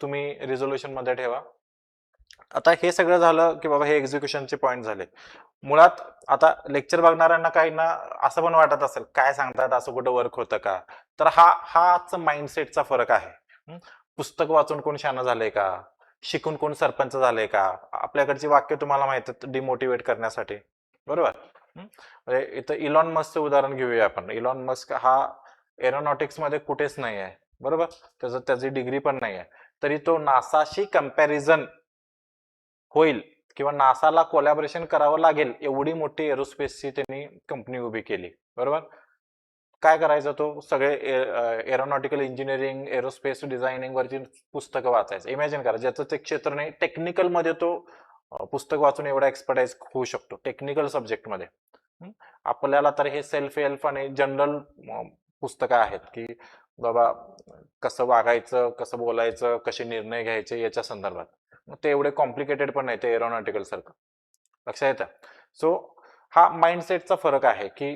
तुम्ही रिझोल्युशन मध्ये ठेवा. आता हे सगळं झालं की बाबा हे एक्झिक्युशनचे पॉइंट झाले. मुळात आता लेक्चर बघणाऱ्यांना काहींना असं पण वाटत असेल काय सांगतात, असं कुठं वर्क होतं का, तर हाच माइंडसेटचा फरक आहे. पुस्तक वाचून कोण शहाणं झालंय का, शिकून कोण सरपंच झालंय का, आपल्याकडची वाक्य तुम्हाला माहित आहेत डिमोटिवेट करण्यासाठी, बरोबर. म्हणजे इथं इलॉन मस्कचं उदाहरण घेऊया आपण. इलॉन मस्क हा एरोनॉटिक्स मध्ये कुठेच नाही आहे, बरोबर. त्याची डिग्री पण नाही आहे, तरी तो नासाशी कम्पॅरिझन होईल किंवा नासाला कोलॅबोरेशन करावं लागेल एवढी मोठी एरोस्पेसची त्यांनी कंपनी उभी केली, बरोबर. काय करायचं, तो सगळे एरोनॉटिकल इंजिनिअरिंग एरोस्पेस डिझायनिंग वरची पुस्तकं वाचायचं. इमॅजिन करा, ज्याचं ते क्षेत्र नाही टेक्निकल मध्ये तो पुस्तक वाचून एवढा एक्सपर्टाइज होऊ शकतो टेक्निकल सब्जेक्ट मध्ये. आपल्याला तर हे सेल्फ हेल्प आणि जनरल पुस्तकं आहेत की बाबा कसं वागायचं, कसं बोलायचं, कसे निर्णय घ्यायचे याच्या संदर्भात. ते एवढे कॉम्प्लिकेटेड पण नाही ते एरोनॉटिकल सारखं. लक्षात येतं. सो हा माइंडसेटचा फरक आहे की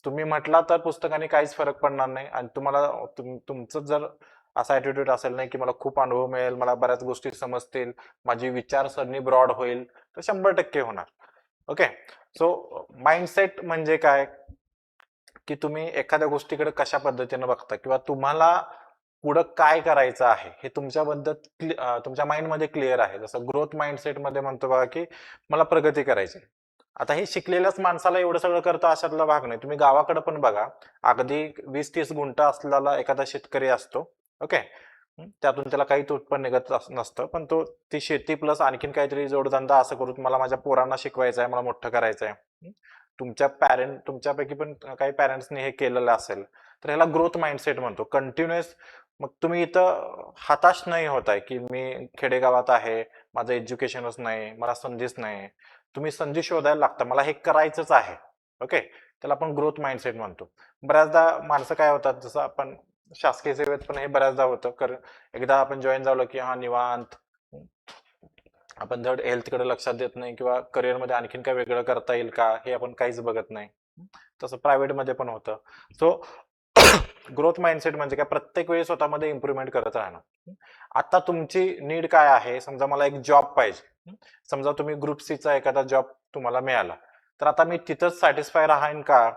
तुम्ही म्हटला तर पुस्तकाने काहीच फरक पडणार नाही, आणि तुम्हाला तुमचं जर असा ऍटिट्यूड असेल नाही की मला खूप अनुभव मिळेल, मला बऱ्याच गोष्टी समजतील, माझी विचारसरणी ब्रॉड होईल, तर 100% होणार. ओके. सो माइंडसेट म्हणजे काय की तुम्ही एखाद्या गोष्टीकडे कशा पद्धतीने बघता किंवा तुम्हाला पुढं काय करायचं आहे हे तुमच्याबद्दल तुमच्या माइंडमध्ये क्लिअर आहे. जसं ग्रोथ माइंडसेट मध्ये म्हणतो बघा की मला प्रगती करायची. आता हे शिकलेल्याच माणसाला एवढं सगळं करतं अशातला भाग नाही. तुम्ही गावाकडे पण बघा, अगदी 20-30 गुंठ असलेला एखादा शेतकरी असतो, ओके. त्यातून त्याला काहीच उत्पन्न निघत नसतं, पण तो ती शेती प्लस आणखीन काहीतरी जोडधंदा असं करून मला माझ्या पोरांना शिकवायचं आहे, मला मोठं करायचं आहे. तुमच्यापैकी पण काही पॅरेंट्सने हे केलेलं असेल, तर ह्याला ग्रोथ माइंडसेट म्हणतो. कंटिन्युअस. मग तुम्ही इथं हताश नाही होत आहे की मी खेडेगावात आहे, माझं एज्युकेशनच नाही, मला संधीच नाही. तुम्ही संधी शोधायला लागता, मला हे करायचंच आहे, ओके. त्याला आपण ग्रोथ माइंडसेट म्हणतो. बऱ्याचदा माणसं काय होतात, जसं आपण शासकीय सेवेत पण हे बऱ्याचदा होतं, एकदा आपण जॉईन झालो की हा निवांत, आपण धड हेल्थकडे लक्षात देत नाही किंवा करिअरमध्ये आणखीन काय वेगळं करता येईल का हे आपण काहीच बघत नाही. तसं प्रायव्हेटमध्ये पण होतं. सो ग्रोथ माइंडसेट म्हणजे काय, प्रत्येक वेळी स्वतःमध्ये इम्प्रुव्हमेंट करत राहणं. आता तुमची नीड काय आहे, समजा मला एक जॉब पाहिजे, समजा तुम्ही ग्रुप सीचा एखादा जॉब तुम्हाला मिळाला, तर आता मी तिथंच सॅटिस्फाय राहीन का,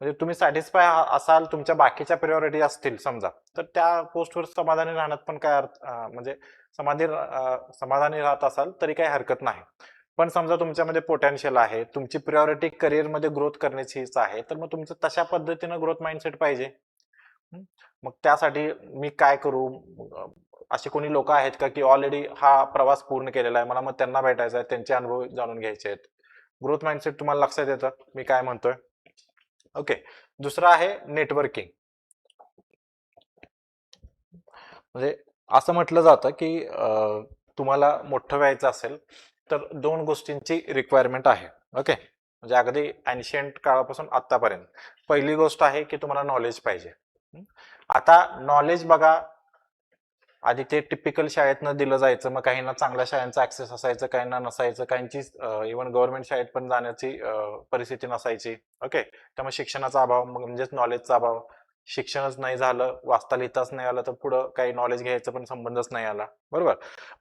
म्हणजे तुम्ही सॅटिस्फाय असाल, तुमच्या बाकीच्या प्रायोरिटी असतील समजा, तर त्या पोस्टवर समाधानी राहण्यात पण काय अर्थ म्हणजे समाधानी राहत असाल तरी काही हरकत नाही. पण समजा तुमच्यामध्ये पोटेन्शियल आहे, तुमची प्रायोरिटी करिअरमध्ये ग्रोथ करण्याचीच आहे, तर मग तुमचं तशा पद्धतीनं ग्रोथ माइंडसेट पाहिजे. मग त्यासाठी मी काय करू? असे कोणी लोक आहेत का की ऑलरेडी हा प्रवास पूर्ण केलेला आहे, मला मग त्यांना भेटायचं आहे, त्यांचे अनुभव जाणून घ्यायचे आहेत. ग्रोथ माइंडसेट तुम्हाला लक्षात येतं मी काय म्हणतोय? ओके. दुसरं आहे नेटवर्किंग. म्हणजे असं म्हटलं जातं की तुम्हाला मोठं व्हायचं असेल तर दोन गोष्टींची रिक्वायरमेंट आहे. ओके. म्हणजे अगदी एन्शियंट काळापासून आतापर्यंत पहिली गोष्ट आहे की तुम्हाला नॉलेज पाहिजे. आता नॉलेज बघा, आधी ते टिपिकल शाळेतनं दिलं जायचं, मग काहींना चांगल्या शाळांचा ऍक्सेस असायचं, काहींना नसायचं, काहींची इव्हन गव्हर्नमेंट शाळेत पण जाण्याची परिस्थिती नसायची. ओके. त्यामुळे शिक्षणाचा अभाव म्हणजेच नॉलेजचा अभाव. शिक्षणच नाही झालं, वाचता लिहिताच नाही आलं, तर पुढं काही नॉलेज घ्यायचा पण संबंधच नाही आला. बरोबर.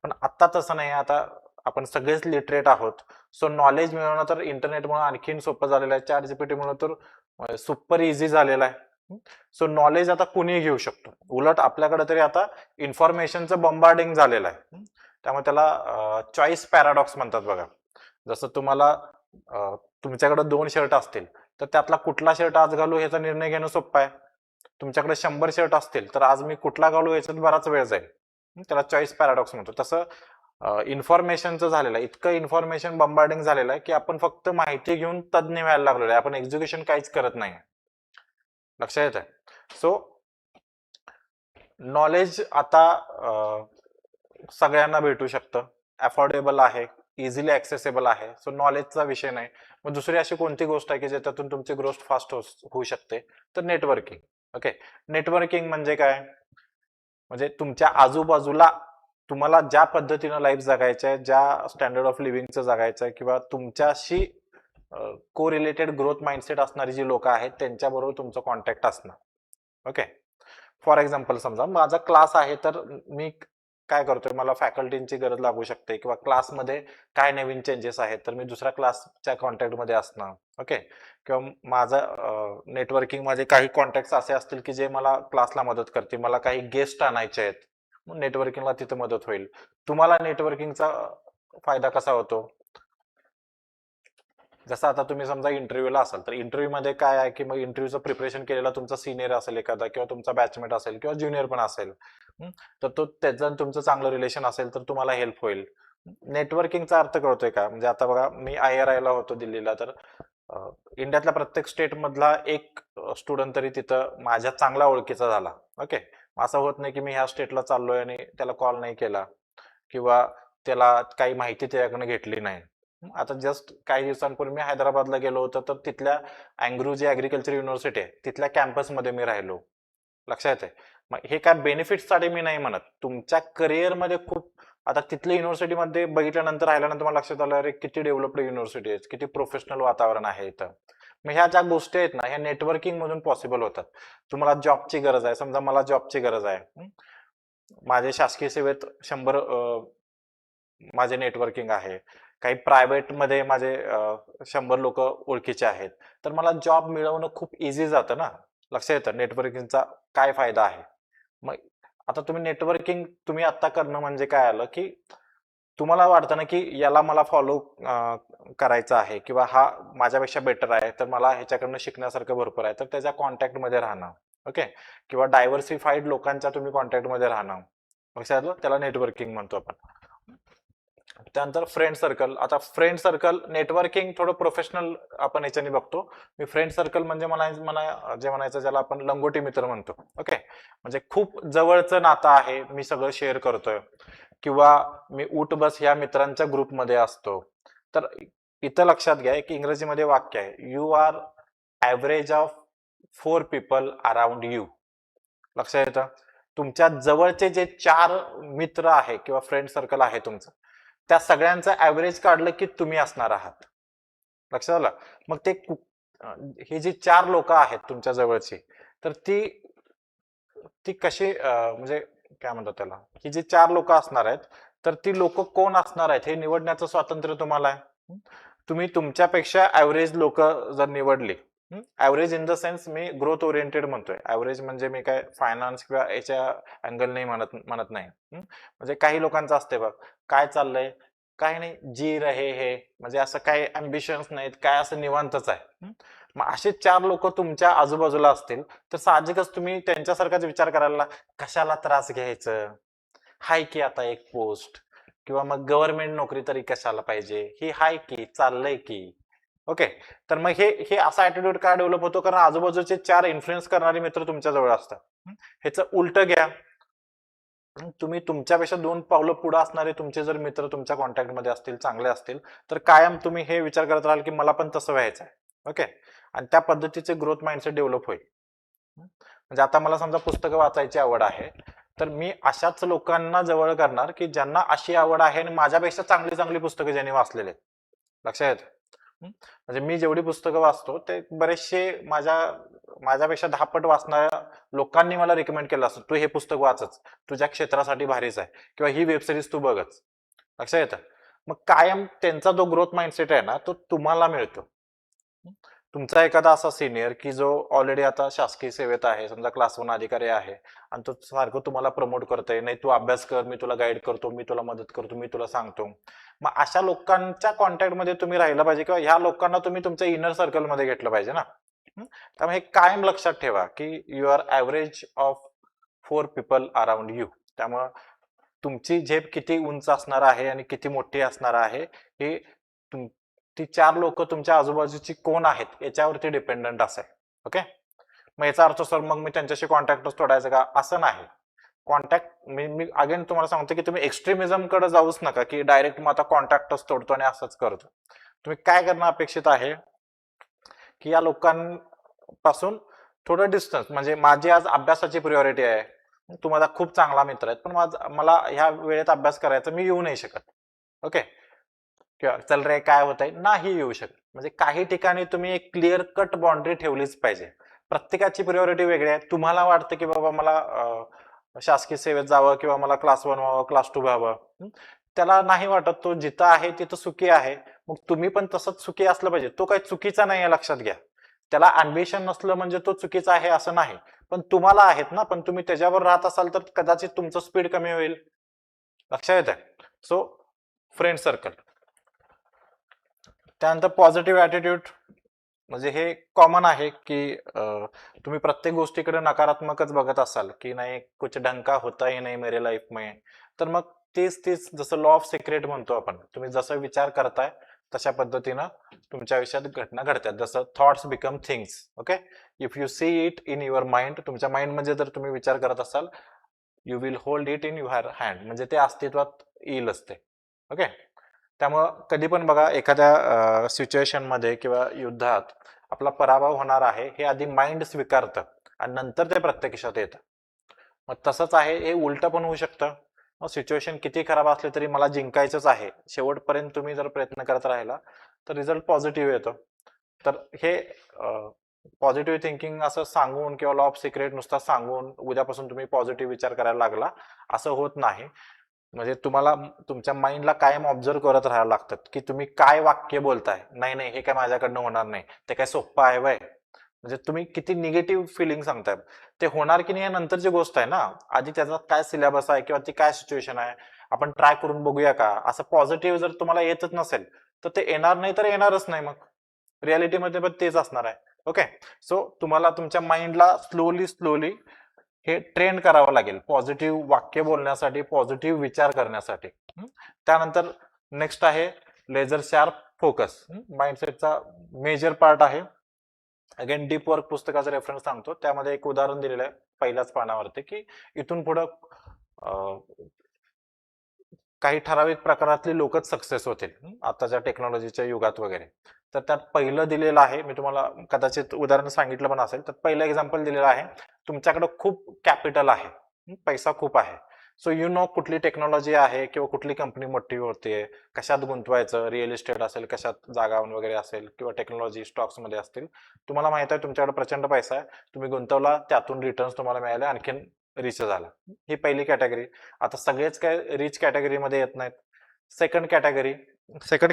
पण आता तसं नाही. आता आपण सगळेच लिटरेट आहोत. सो नॉलेज मिळवणं तर इंटरनेटमुळे आणखीन सोपं झालेलं आहे. चॅट जीपीटी मुळे तर सुपर इझी झालेलं आहे. सो नॉलेज आता कुणीही घेऊ शकतो. उलट आपल्याकडे तरी आता इन्फॉर्मेशनचं बंबार्डिंग झालेलं आहे. त्यामुळे त्याला चॉईस पॅराडॉक्स म्हणतात बघा. जसं तुम्हाला तुमच्याकडे 2 शर्ट असतील तर त्यातला कुठला शर्ट आज घालू याचा निर्णय घेणं सोपं आहे. तुमच्याकडे 100 शर्ट असतील तर आज मी कुठला घालू याच्यात बराच वेळ जाईल. त्याला चॉईस पॅराडॉक्स म्हणतो. तसं इन्फॉर्मेशनचं झालेलं आहे. इतकं इन्फॉर्मेशन बंबार्डिंग झालेलं आहे की आपण फक्त माहिती घेऊन तज्ञ व्हायला लागलेलो आहे. आपण एक्झिक्युशन काहीच करत नाही. लक्षात येत आहे? सो नॉलेज आता सगळ्यांना भेटू शकतं, अफोर्डेबल आहे, इझिली ऍक्सेसेबल आहे. सो नॉलेजचा विषय नाही. मग दुसरी अशी कोणती गोष्ट आहे की ज्याच्यातून तुमची ग्रोथ फास्ट होऊ शकते? तर नेटवर्किंग. ओके. नेटवर्किंग म्हणजे काय? म्हणजे तुमच्या आजूबाजूला तुम्हाला ज्या पद्धतीनं लाईफ जगायचं आहे, ज्या स्टँडर्ड ऑफ लिव्हिंगचं जगायचं आहे, किंवा तुमच्याशी को रिलेटेड ग्रोथ माइंडसेट असणारी जी लोक आहेत त्यांच्याबरोबर तुमचं कॉन्टॅक्ट असणं. ओके. फॉर एक्झाम्पल समजा माझा क्लास आहे, तर मी काय करतोय, मला फॅकल्टींची गरज लागू शकते, किंवा क्लासमध्ये काय नवीन चेंजेस आहेत तर मी दुसऱ्या क्लासच्या कॉन्टॅक्टमध्ये असणं. ओके. किंवा माझं नेटवर्किंग मध्ये काही कॉन्टॅक्ट असे असतील की जे मला क्लासला मदत करतील, मला काही गेस्ट आणायचे आहेत, मग नेटवर्किंगला तिथं मदत होईल. तुम्हाला नेटवर्किंगचा फायदा कसा होतो? जसं आता तुम्ही समजा इंटरव्ह्यूला असाल, तर इंटरव्ह्यू मध्ये काय आहे की मग इंटरव्ह्यूचं प्रिपरेशन केलेला तुमचा सिनियर असेल एखादा, किंवा तुमचा बॅचमेट असेल, किंवा ज्युनियर पण असेल. तर तो त्याचं तुमचं चांगलं रिलेशन असेल तर तुम्हाला हेल्प होईल. नेटवर्किंगचा अर्थ कळतोय का? म्हणजे आता बघा, मी IRI ला होतो दिल्लीला, तर इंडियातल्या प्रत्येक स्टेट मधला एक स्टुडंट तरी तिथं माझ्या चांगला ओळखीचा झाला. ओके. असं होत नाही की मी ह्या स्टेटला चाललोय आणि त्याला कॉल नाही केला, किंवा त्याला काही माहिती त्याच्याकडनं घेतली नाही. आता जस्ट काही दिवसांपूर्वी मी हैदराबादला गेलो होतो, तर तिथल्या अँग्रू जी ऍग्रिकल्चर युनिव्हर्सिटी आहे तिथल्या कॅम्पसमध्ये मी राहिलो. लक्षात आहे? मग हे काय बेनिफिटसाठी मी नाही म्हणत, तुमच्या करिअरमध्ये खूप. आता तिथल्या युनिव्हर्सिटीमध्ये बघितल्यानंतर राहिल्यानंतर मला लक्षात आलं, अरे किती डेव्हलप्ड युनिव्हर्सिटी आहे, किती प्रोफेशनल वातावरण आहे इथं. मग ह्या ज्या गोष्टी आहेत ना, ह्या नेटवर्किंग मधून पॉसिबल होतात. तुम्हाला जॉबची गरज आहे, समजा मला जॉबची गरज आहे, माझे शासकीय सेवेत 100 माझे नेटवर्किंग आहे, काही प्रायव्हेट मध्ये माझे 100 लोक ओळखीचे आहेत, तर मला जॉब मिळवणं खूप इझी जातं ना. लक्षात येतं नेटवर्किंगचा काय फायदा आहे. मग आता तुम्ही आता करणं म्हणजे काय आलं की तुम्हाला वाटतं ना की याला मला फॉलो करायचं आहे, किंवा हा माझ्यापेक्षा बेटर आहे, तर मला ह्याच्याकडनं शिकण्यासारखं भरपूर आहे, तर त्याच्या कॉन्टॅक्ट मध्ये राहणं. ओके. किंवा डायव्हर्सिफाईड लोकांच्या तुम्ही कॉन्टॅक्ट मध्ये राहणं. लक्षात आलं? त्याला नेटवर्किंग म्हणतो आपण. त्यानंतर फ्रेंड सर्कल. आता फ्रेंड सर्कल नेटवर्किंग थोडं प्रोफेशनल आपण याच्याने बघतो. मी फ्रेंड सर्कल म्हणजे जे म्हणायचं ज्याला आपण लंगोटी मित्र म्हणतो. ओके. म्हणजे खूप जवळचं नातं आहे, मी सगळं शेअर करतोय, किंवा मी उठ बस ह्या मित्रांच्या ग्रुपमध्ये असतो. तर इथं लक्षात घ्या, एक इंग्रजीमध्ये वाक्य आहे, you are average of 4 people around you. लक्षात येतं? तुमच्या जवळचे जे 4 मित्र आहे किंवा फ्रेंड सर्कल आहे तुमचं, त्या सगळ्यांचं ऍव्हरेज काढलं की तुम्ही असणार आहात. लक्षात आलं? मग ही जी 4 लोक आहेत तुमच्या जवळची, तर ती ती कशी म्हणजे काय म्हणतात त्याला, ही जी 4 लोक असणार आहेत, तर ती लोक कोण असणार आहेत हे निवडण्याचं स्वातंत्र्य तुम्हाला आहे. तुम्ही तुमच्यापेक्षा ऍव्हरेज लोक जर निवडली, average in the sense me growth oriented म्हणतोय. ऍव्हरेज म्हणजे मी काय फायनान्स किंवा याच्या अँगल नाही म्हणत नाही. म्हणजे काही लोकांचं असते बघ, काय चाललंय, काय नाही, जी रहे हे, म्हणजे असं काही अम्बिशन्स नाहीत, काय असं निवांतच आहे. मग असे 4 लोक तुमच्या आजूबाजूला असतील तर साहजिकच तुम्ही त्यांच्यासारखाच विचार करायला, कशाला त्रास घ्यायचं, हाय की आता एक पोस्ट, किंवा मग गव्हर्नमेंट नोकरी तरी कशाला पाहिजे, ही हाय की, चाललंय की. ओके. तर मग हे हे असा ऍटिट्यूड का डेव्हलप होतो, कारण आजूबाजूचे 4 इन्फ्लुएन्स करणारे मित्र तुमच्या जवळ असतात. ह्याचं उलट घ्या, तुम्ही तुमच्यापेक्षा 2 पावलं पुढे असणारे तुमचे जर मित्र तुमच्या कॉन्टॅक्ट मध्ये असतील, चांगले असतील, तर कायम तुम्ही हे विचार करत राहाल की मला पण तसं व्हायचं आहे. ओके. आणि त्या पद्धतीचे ग्रोथ माइंडसेट डेव्हलप होईल. म्हणजे आता मला समजा पुस्तकं वाचायची आवड आहे, तर मी अशाच लोकांना जवळ करणार की ज्यांना अशी आवड आहे आणि माझ्यापेक्षा चांगली चांगली पुस्तकं ज्यांनी वाचलेले आहेत. लक्षात येतं? म्हणजे मी जेवढी पुस्तकं वाचतो ते बरेचसे माझ्यापेक्षा 10 पट वाचणाऱ्या लोकांनी मला रिकमेंड केलं असतं, तू हे पुस्तक वाचच, तुझ्या क्षेत्रासाठी भारीच आहे, किंवा ही वेबसिरीज तू बघच. लक्षात येतं? मग कायम त्यांचा जो ग्रोथ माइंडसेट आहे ना, तो तुम्हाला मिळतो. तुमचा एखादा असा सिनियर की जो ऑलरेडी आता शासकीय सेवेत आहे, समजा क्लास 1 अधिकारी आहे, आणि तो सारखं तुम्हाला प्रमोट करतोय, नाही तू अभ्यास कर, मी तुला गाईड करतो, मी तुला मदत करतो, मी तुला सांगतो. मग अशा लोकांच्या कॉन्टॅक्ट मध्ये तुम्ही राहिलं पाहिजे, किंवा ह्या लोकांना तुम्ही तुमच्या इनर सर्कल मध्ये घेतलं पाहिजे ना. त्यामुळे हे कायम लक्षात ठेवा की you are average of 4 people around you. त्यामुळं तुमची झेप किती उंच असणार आहे आणि किती मोठी असणार आहे, हे ती 4 लोक तुमच्या आजूबाजूची कोण आहेत याच्यावरती डिपेंडंट असेल. ओके. मग याचा अर्थ सर मग मी त्यांच्याशी कॉन्टॅक्टच तोडायचं का, असं नाही. कॉन्टॅक्ट मी अगेन तुम्हाला सांगतो की तुम्ही एक्स्ट्रीमिझम कडे जाऊच नका की डायरेक्ट मग आता कॉन्टॅक्टच तोडतो आणि असंच करतो. तुम्ही काय करणं अपेक्षित आहे की या लोकांपासून थोडं डिस्टन्स, म्हणजे माझी आज अभ्यासाची प्रिऑरिटी आहे, तू माझा खूप चांगला मित्र आहे, पण मला ह्या वेळेत अभ्यास करायचा, मी येऊ नाही शकत. ओके. किंवा चल रे काय होतंय, नाही येऊ शकत. म्हणजे काही ठिकाणी तुम्ही एक क्लिअर कट बाउंड्री ठेवलीच पाहिजे. प्रत्येकाची प्रिऑरिटी वेगळी आहे. तुम्हाला वाटतं की बाबा मला शासकीय सेवेत जावं, किंवा मला क्लास 1 व्हावं, क्लास 2 व्हावं, त्याला नाही वाटत, तो जिथं आहे तिथं सुखी आहे. मग तुम्ही पण तसंच सुखी असलं पाहिजे. तो काही चुकीचा नाही आहे, लक्षात घ्या. त्याला अम्बिशन नसलं म्हणजे तो चुकीचा आहे असं नाही, पण तुम्हाला आहेत ना, पण तुम्ही त्याच्यावर राहत असाल तर कदाचित तुमचं स्पीड कमी होईल. लक्षात येत आहे? So friend circle. त्यानंतर पॉझिटिव्ह ऍटिट्यूड, म्हणजे हे कॉमन आहे की तुम्ही प्रत्येक गोष्टीकडे नकारात्मकच बघत असाल की नाही, कुछ ढंग का होता ही नाही मेरे लाईफ में, तर मग तीच जसं लॉ ऑफ सिक्रेट म्हणतो आपण, तुम्ही जसं विचार करताय तशा पद्धतीनं तुमच्या आयुष्यात घटना घडतात. जसं thoughts become things. Okay. If you see it in your mind, तुमच्या माइंड मध्ये जर तुम्ही विचार करत असाल, you will hold it in your hand, म्हणजे ते अस्तित्वात येईल असते. ओके. त्यामुळं कधी पण बघा, एखाद्या सिच्युएशन मध्ये किंवा युद्धात आपला पराभव होणार आहे हे आधी माइंड स्वीकारतं आणि नंतर ते प्रत्यक्षात येतं. मग तसंच आहे, हे उलट पण होऊ शकतं. मग सिच्युएशन किती खराब असली तरी मला जिंकायचंच आहे, शेवटपर्यंत तुम्ही जर प्रयत्न करत राहिला तर रिझल्ट पॉझिटिव्ह येतो. तर हे पॉझिटिव्ह थिंकिंग असं सांगून, किंवा लॉ ऑफ सिक्रेट नुसता सांगून उद्यापासून तुम्ही पॉझिटिव्ह विचार करायला लागला असं होत नाही. म्हणजे तुम्हाला तुमच्या माइंडला कायम ऑब्झर्व करत राहायला लागतात की तुम्ही काय वाक्य बोलताय. नाही नाही, हे काय माझ्याकडनं होणार नाही, ते काय सोप्पं आहे वय, म्हणजे तुम्ही किती निगेटिव्ह फिलिंग सांगताय. ते होणार की नाही नंतरची गोष्ट आहे ना, आधी त्याचा काय सिलेबस आहे किंवा ती काय सिच्युएशन आहे, आपण ट्राय करून बघूया का, असं पॉझिटिव्ह जर तुम्हाला येतच नसेल तर ते येणार नाही, तर येणारच नाही. मग रियालिटीमध्ये पण तेच असणार आहे. ओके. सो तुम्हाला तुमच्या माइंडला स्लोली हे ट्रेन करावं लागेल पॉझिटिव्ह वाक्य बोलण्यासाठी, पॉझिटिव्ह विचार करण्यासाठी. त्यानंतर नेक्स्ट आहे लेझर शार्प फोकस. माइंडसेटचा मेजर पार्ट आहे. अगेन डीप वर्क पुस्तकाचा रेफरन्स सांगतो, त्यामध्ये एक उदाहरण दिलेलं आहे पहिल्याच पानावरती की इथून पुढं काही ठराविक प्रकारातली लोकच सक्सेस होतील आताच्या टेक्नॉलॉजीच्या युगात वगैरे. तर त्यात पहिलं दिलेलं आहे, मी तुम्हाला कदाचित उदाहरण सांगितलं पण असेल, तर पहिलं एक्झाम्पल दिलेलं आहे, तुमच्याकडे खूप कॅपिटल आहे, पैसा खूप आहे. सो यू नो कुठली टेक्नॉलॉजी आहे किंवा कुठली कंपनी मोठी होतीये, कशात गुंतवायचं, रिअल इस्टेट असेल, कशात जागा वगैरे असेल, किंवा टेक्नॉलॉजी स्टॉक्स मध्ये असतील. तुम्हाला माहित आहे तुमच्याकडे प्रचंड पैसा आहे, तुम्ही गुंतवला, त्यातून रिटर्न्स तुम्हाला मिळाले, आणखीन रिच झाला. ही पहिली कॅटेगरी. आता सगळेच काय रिच कॅटेगरीमध्ये येत नाहीत. सेकंड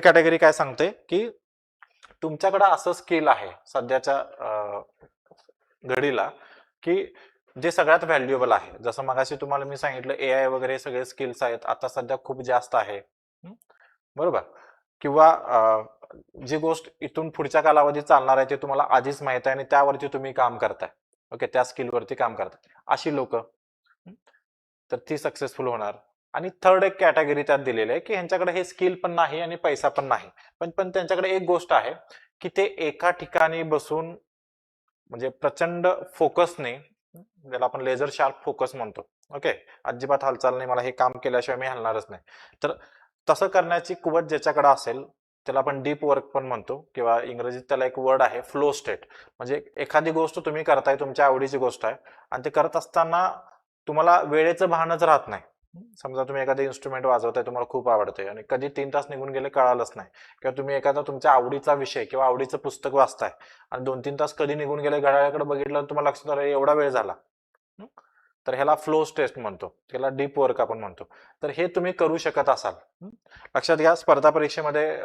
कॅटेगरी काय सांगते की तुमच्याकडे असं स्किल आहे सध्याच्या घडीला की जे सगळ्यात व्हॅल्युएबल आहे. जसं मगाशी तुम्हाला मी सांगितलं एआय वगैरे सगळे स्किल्स आहेत आता सध्या खूप जास्त आहे. बरोबर. किंवा जी गोष्ट इथून पुढच्या कालावधीत चालणार आहे ते तुम्हाला आधीच माहित आहे आणि त्यावरती तुम्ही काम करताय. ओके, त्या स्किलवरती काम करताय अशी लोक, तर ती सक्सेसफुल होणार. आणि थर्ड एक कॅटेगरी त्यात दिलेली आहे की यांच्याकडे हे स्किल पण नाही आणि पैसा पण नाही, पण पण त्यांच्याकडे एक गोष्ट आहे की ते एका ठिकाणी बसून म्हणजे प्रचंड फोकसने, ज्याला आपण लेझर शार्प फोकस म्हणतो. ओके, अजिबात हालचाल नाही, मला हे काम केल्याशिवाय मी हलणारच नाही. तर तसं करण्याची कुवत ज्याच्याकडे असेल त्याला आपण डीप वर्क पण म्हणतो, किंवा इंग्रजीत त्याला एक वर्ड आहे फ्लो स्टेट. म्हणजे एखादी गोष्ट तुम्ही करताय, तुमच्या आवडीची गोष्ट आहे आणि ते करत असताना तुम्हाला वेळेचं भानच राहत नाही. समजा तुम्ही एखादं इन्स्ट्रुमेंट वाजवताय, तुम्हाला खूप आवडतंय आणि कधी 3 तास निघून गेले कळालंच नाही. किंवा तुम्ही एखादा तुमच्या आवडीचा विषय किंवा आवडीचं पुस्तक वाचताय आणि 2-3 तास कधी निघून गेले घड्याळाकडे बघितलं तुम्हाला लक्षात आलं एवढा वेळ झाला. तर ह्याला फ्लो टेस्ट म्हणतो, त्याला डीप वर्क आपण म्हणतो. तर हे तुम्ही करू शकत असाल. लक्षात घ्या, स्पर्धा परीक्षेमध्ये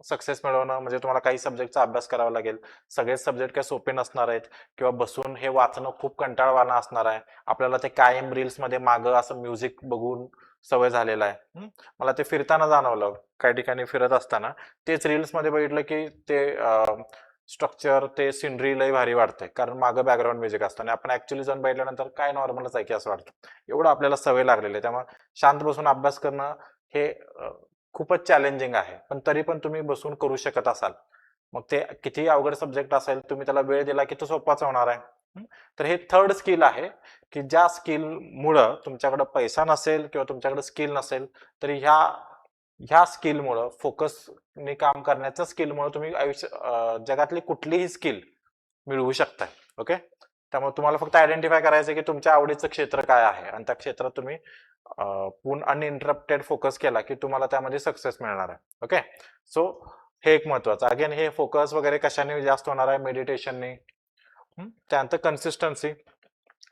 सक्सेस मिळवणं म्हणजे तुम्हाला काही सब्जेक्टचा अभ्यास करावा लागेल. सगळेच सब्जेक्ट काही सोपे नसणार आहेत किंवा बसून हे वाचणं खूप कंटाळवाणं असणार आहे. आपल्याला ते कायम रील्स मध्ये मागं असं म्युझिक बघून सवय झालेला आहे. मला ते फिरताना जाणवलं, काही ठिकाणी फिरत असताना तेच रील्स मध्ये बघितलं की ते स्ट्रक्चर, ते सिनरी लय भारी वाटतंय कारण मागं बॅकग्राऊंड म्युझिक असतं आणि आपण ऍक्च्युअली जाऊन बघितल्यानंतर काय नॉर्मलच आहे की असं वाटतं. एवढं आपल्याला सवय लागलेली आहे, त्यामुळे शांत बसून अभ्यास करणं हे खूपच चॅलेंजिंग आहे. पण तरी पण तुम्ही बसून करू शकत असाल, मग ते किती अवघड सब्जेक्ट असेल, तुम्ही त्याला वेळ दिला की तो सोपाच होणार आहे. तर हे थर्ड स्किल आहे की ज्या स्किलमुळं तुमच्याकडे पैसा नसेल किंवा तुमच्याकडे स्किल नसेल तरी ह्या स्किलमुळं, फोकसने काम करण्याच्या स्किलमुळे तुम्ही आयुष्य जगातली कुठलीही स्किल मिळवू शकताय. ओके, त्यामुळे तुम्हाला फक्त आयडेंटिफाय करायचं की तुमच्या आवडीचं क्षेत्र काय आहे आणि त्या क्षेत्रात तुम्ही अनइंटरप्टेड फोकस केला की तुम्हाला त्यामध्ये सक्सेस मिळणार आहे. ओके, सो हे एक महत्वाचं. अगेन हे फोकस वगैरे कशाने जास्त होणार आहे? मेडिटेशनने. त्यानंतर कन्सिस्टन्सी.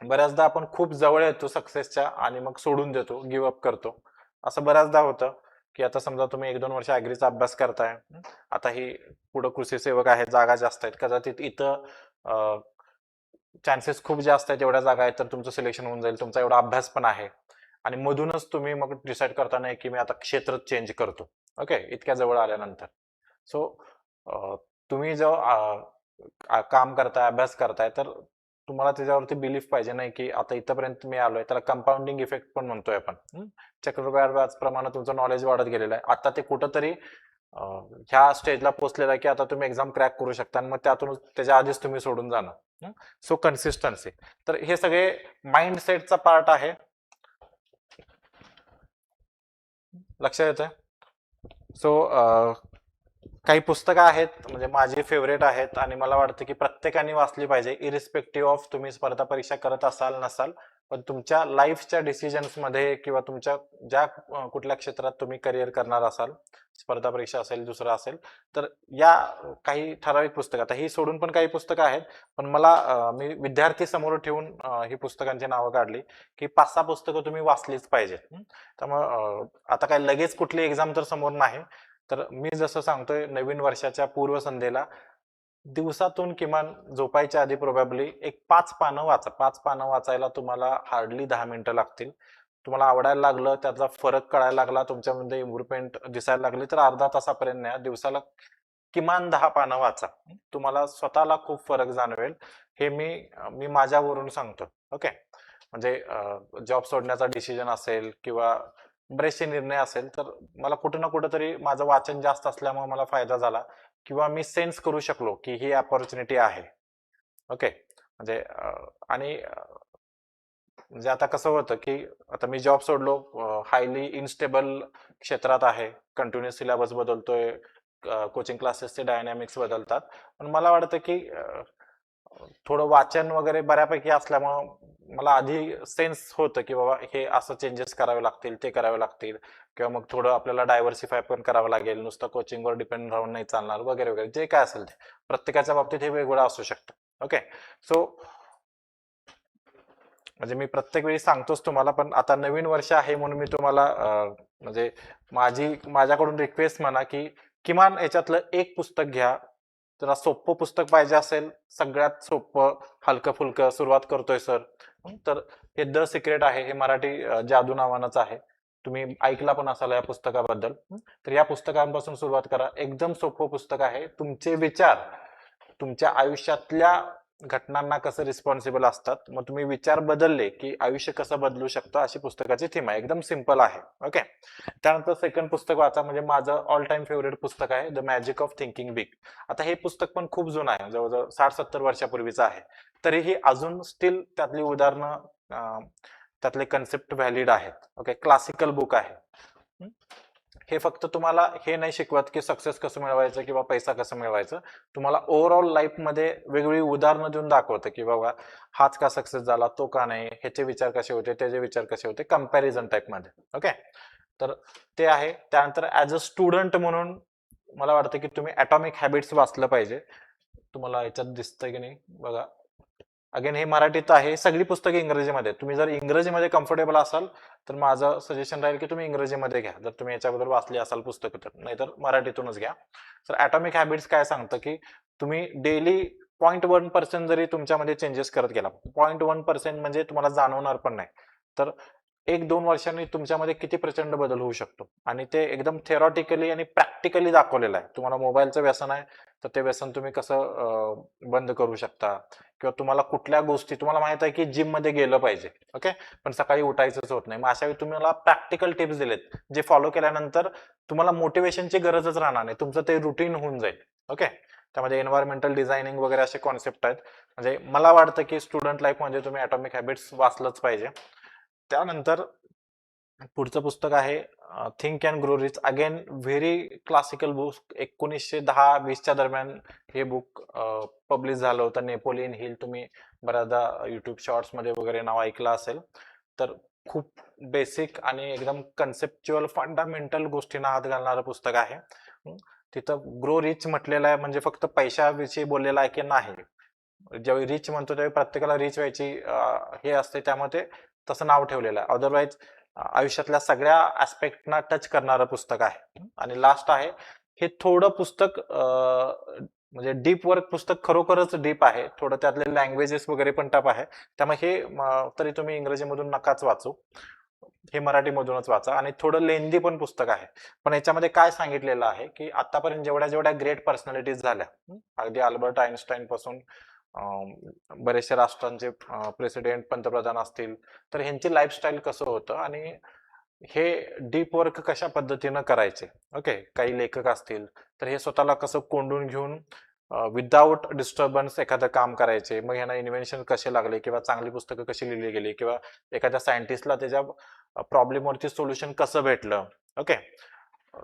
बऱ्याचदा आपण खूप जवळ येतो सक्सेसच्या आणि मग सोडून देतो, गिव्ह अप करतो. असं बऱ्याचदा होतं की आता समजा तुम्ही 1-2 वर्ष ऍग्रीचा अभ्यास करताय, आता ही पुढे कृषी सेवक आहेत, जागा जास्त आहेत, कदाचित इथं चान्सेस खूप जास्त आहेत, एवढ्या जागा आहेत तर तुमचं सिलेक्शन होऊन जाईल, तुमचा एवढा अभ्यास पण आहे आणि मधूनच तुम्ही मग डिसाईड करता नाही की मी आता क्षेत्र चेंज करतो. ओके, इतक्या जवळ आल्यानंतर. सो तुम्ही जो काम करताय, अभ्यास करताय, तर तुम्हाला त्याच्यावरती बिलीफ पाहिजे नाही की आता इथपर्यंत मी आलोय. त्याला कंपाऊंडिंग इफेक्ट पण म्हणतोय आपण. चक्रवाढ व्याजप्रमाणे तुमचं नॉलेज वाढत गेलेलं आहे. आता ते कुठंतरी ह्या स्टेजला पोहोचलेलं आहे की आता तुम्ही एक्झाम क्रॅक करू शकता आणि मग त्यातून त्याच्या आधीच तुम्ही सोडून जाणं. So consistency. तर हे सगळे माइंडसेटचा पार्ट आहे. लक्षात येतंय? सो काही पुस्तकं आहेत म्हणजे माझी फेवरेट आहेत आणि मला वाटतं की प्रत्येकाने वाचली पाहिजे, इरिस्पेक्टिव्ह ऑफ तुम्ही स्पर्धा परीक्षा करत असाल नसाल. पण तुमच्या लाईफच्या डिसिजन्स मध्ये किंवा तुमच्या ज्या कुठल्या क्षेत्रात तुम्ही करिअर करणार असाल, स्पर्धा परीक्षा असेल, दुसरं असेल, तर या काही ठराविक पुस्तकं, आता ही सोडून पण काही पुस्तकं आहेत, पण मला मी विद्यार्थी समोर ठेवून ही पुस्तकांची नावं काढली की 5-6 पुस्तकं तुम्ही वाचलीच पाहिजेत. त्यामुळे आता काय लगेच कुठली एक्झाम तर समोर नाही, तर मी जसं सांगतोय नवीन वर्षाच्या पूर्वसंध्येला दिवसातून किमान झोपायच्या आधी प्रोबॅबली एक 5 पानं वाचा. 5 पानं वाचायला तुम्हाला हार्डली 10 मिनिटं लागतील. तुम्हाला आवडायला लागलं, त्याचा फरक कळायला लागला, तुमच्यामध्ये इम्प्रुव्हमेंट दिसायला लागली तर अर्धा तासापर्यंत न्या. दिवसाला किमान 10 पानं वाचा. तुम्हाला स्वतःला खूप फरक जाणवेल. हे मी माझ्यावरून सांगतो. ओके, म्हणजे जॉब सोडण्याचा डिसिजन असेल किंवा बरेचसे निर्णय असेल, तर मला कुठं ना कुठं तरी माझं वाचन जास्त असल्यामुळे मला फायदा झाला किंवा मी सेन्स करू शकलो की ही अपॉर्च्युनिटी आहे. ओके, म्हणजे आणि म्हणजे आता कसं होतं की आता मी जॉब सोडलो, हायली इनस्टेबल क्षेत्रात आहे, कंटिन्युअस सिलेबस बदलतोय, कोचिंग क्लासेसचे डायनॅमिक्स बदलतात. पण मला वाटतं की थोडं वाचन वगैरे बऱ्यापैकी असल्यामुळं मला आधी सेन्स होतं की बाबा हे असं चेंजेस करावे लागतील, ते करावे लागतील, किंवा मग थोडं आपल्याला डायव्हर्सिफाय पण करावं लागेल, नुसतं कोचिंगवर डिपेंड राहून नाही चालणार वगैरे वगैरे, जे काय असेल ते प्रत्येकाच्या बाबतीत हे वेगवेगळं असू शकतं. ओके, सो म्हणजे मी प्रत्येक वेळी सांगतोच तुम्हाला, पण आता नवीन वर्ष आहे म्हणून मी तुम्हाला म्हणजे माझ्याकडून रिक्वेस्ट म्हणा की किमान याच्यातलं एक पुस्तक घ्या, जरा सोपं पुस्तक पाहिजे असेल, सगळ्यात सोपं हलकं फुलकं सुरुवात करतोय सर, तर हे द सिक्रेट आहे. हे मराठी जादू नावानंच आहे. तुम्ही ऐकला पण असाल या पुस्तकाबद्दल. तर या पुस्तकांपासून सुरुवात करा. एकदम सोपं पुस्तक आहे. तुमचे विचार तुमच्या आयुष्यातल्या घटनांना कसं रिस्पॉन्सिबल असतात, मग तुम्ही विचार बदलले की आयुष्य कसं बदलू शकतं, अशी पुस्तकाची थीम आहे. एकदम सिंपल आहे. ओके. त्यानंतर सेकंड पुस्तक वाचा, म्हणजे माझं ऑल टाइम फेवरेट पुस्तक आहे the magic of thinking big. आता हे पुस्तक पण खूप जुनं आहे, जवळजवळ 60-70 वर्षापूर्वीचं आहे. तरीही अजून स्टील त्यातली उदाहरणं, त्यातले कन्सेप्ट व्हॅलिड आहेत. ओके. क्लासिकल बुक आहे. हे फक्त तुम्हाला हे नाही शिकवत की सक्सेस कसं मिळवायचं किंवा पैसा कसं मिळवायचं, तुम्हाला ओव्हरऑल लाईफ मध्ये वेगवेगळी उदाहरणं देऊन दाखवतं की बाबा हाच का सक्सेस झाला, तो का नाही, ह्याचे विचार कसे होते, त्याचे विचार कसे होते, कम्पॅरिझन टाईप मध्ये. ओके. तर ते आहे. त्यानंतर ऍज अ स्टुडंट म्हणून मला वाटतं की तुम्ही ॲटॉमिक हॅबिट्स वाचलं पाहिजे. तुम्हाला याच्यात दिसतंय की नाही बघा. अगेन हे मराठीत आहे, सगळी पुस्तके इंग्रजीमध्ये. तुम्ही जर इंग्रजीमध्ये कम्फर्टेबल असाल तर माझं सजेशन राहील की तुम्ही इंग्रजीमध्ये घ्या, जर तुम्ही याच्याबद्दल वाचली असाल पुस्तकं तर. नाहीतर मराठीतूनच घ्या. तर ॲटॉमिक हॅबिट्स काय सांगतं की तुम्ही डेली 0.1% जरी तुमच्यामध्ये चेंजेस करत गेला, 0.1% म्हणजे तुम्हाला जाणवणार पण नाही, तर 1-2 वर्षांनी तुमच्यामध्ये किती प्रचंड बदल होऊ शकतो. आणि ते एकदम थेरॉटिकली आणि प्रॅक्टिकली दाखवलेलं आहे. तुम्हाला मोबाईलचं व्यसन आहे तर ते व्यसन तुम्ही कसं बंद करू शकता, किंवा तुम्हाला कुठल्या गोष्टी, तुम्हाला माहित आहे की जिम मध्ये गेलं पाहिजे, ओके, पण सकाळी उठायचंच होत नाही, मग अशा वेळी तुम्हाला प्रॅक्टिकल टिप्स दिलेत जे फॉलो केल्यानंतर तुम्हाला मोटिवेशनची गरजच राहणार नाही, तुमचं ते रुटीन होऊन जाईल. ओके. त्यामध्ये एन्व्हायरमेंटल डिझायनिंग वगैरे असे कॉन्सेप्ट आहेत. म्हणजे मला वाटतं की स्टुडंट लाईफ मध्ये तुम्ही ॲटॉमिक हॅबिट्स वाचलंच पाहिजे. त्यानंतर पुढचं पुस्तक आहे think and grow rich. Again very classical book. 1910-20च्या दरम्यान हे बुक पब्लिश झालं होतं. नेपोलियन हिल, तुम्ही बऱ्याचदा युट्यूब शॉर्ट्स मध्ये वगैरे नाव ऐकलं असेल. तर खूप बेसिक आणि एकदम कन्सेप्च्युअल फंडामेंटल गोष्टींना हात घालणारं पुस्तक आहे. तिथं ग्रो रिच म्हटलेलं आहे, म्हणजे फक्त पैशाविषयी बोललेलं आहे की नाही. ज्यावेळी रिच म्हणतो त्यावेळी प्रत्येकाला रिच व्हायची हे असते, त्यामुळे ते तसं नाव ठेवलेलं आहे. अदरवाईज आयुष्यातल्या सगळ्या ऍस्पेक्टना टच करणारं पुस्तक आहे. आणि लास्ट आहे, हे थोडं पुस्तक म्हणजे डीप वर्क पुस्तक, खरोखरच डीप आहे. थोडं त्यातले लँग्वेजेस वगैरे पण टफ आहे, त्यामुळे हे तरी तुम्ही इंग्रजीमधून नकाच वाचू, हे मराठीमधूनच वाचा. आणि थोडं लेंदी पण पुस्तक आहे, पण याच्यामध्ये काय सांगितलेलं आहे की आतापर्यंत जेवढ्या जेवढ्या ग्रेट पर्सनॅलिटीज झाल्या, अगदी अल्बर्ट आईन्स्टाईन पासून बरेचसे राष्ट्रांचे प्रेसिडेंट, पंतप्रधान असतील, तर ह्यांची लाईफस्टाईल कसं होतं आणि हे डीप वर्क कशा पद्धतीनं करायचे. ओके. काही लेखक असतील तर हे स्वतःला कसं कोंडून घेऊन विदाऊट डिस्टर्बन्स एखादं काम करायचे, मग ह्यांना इन्व्हेन्शन कसे लागले, किंवा चांगली पुस्तकं कशी लिहिली गेली, किंवा एखाद्या सायंटिस्टला त्याच्या प्रॉब्लेमवरती सोल्युशन कसं भेटलं. ओके.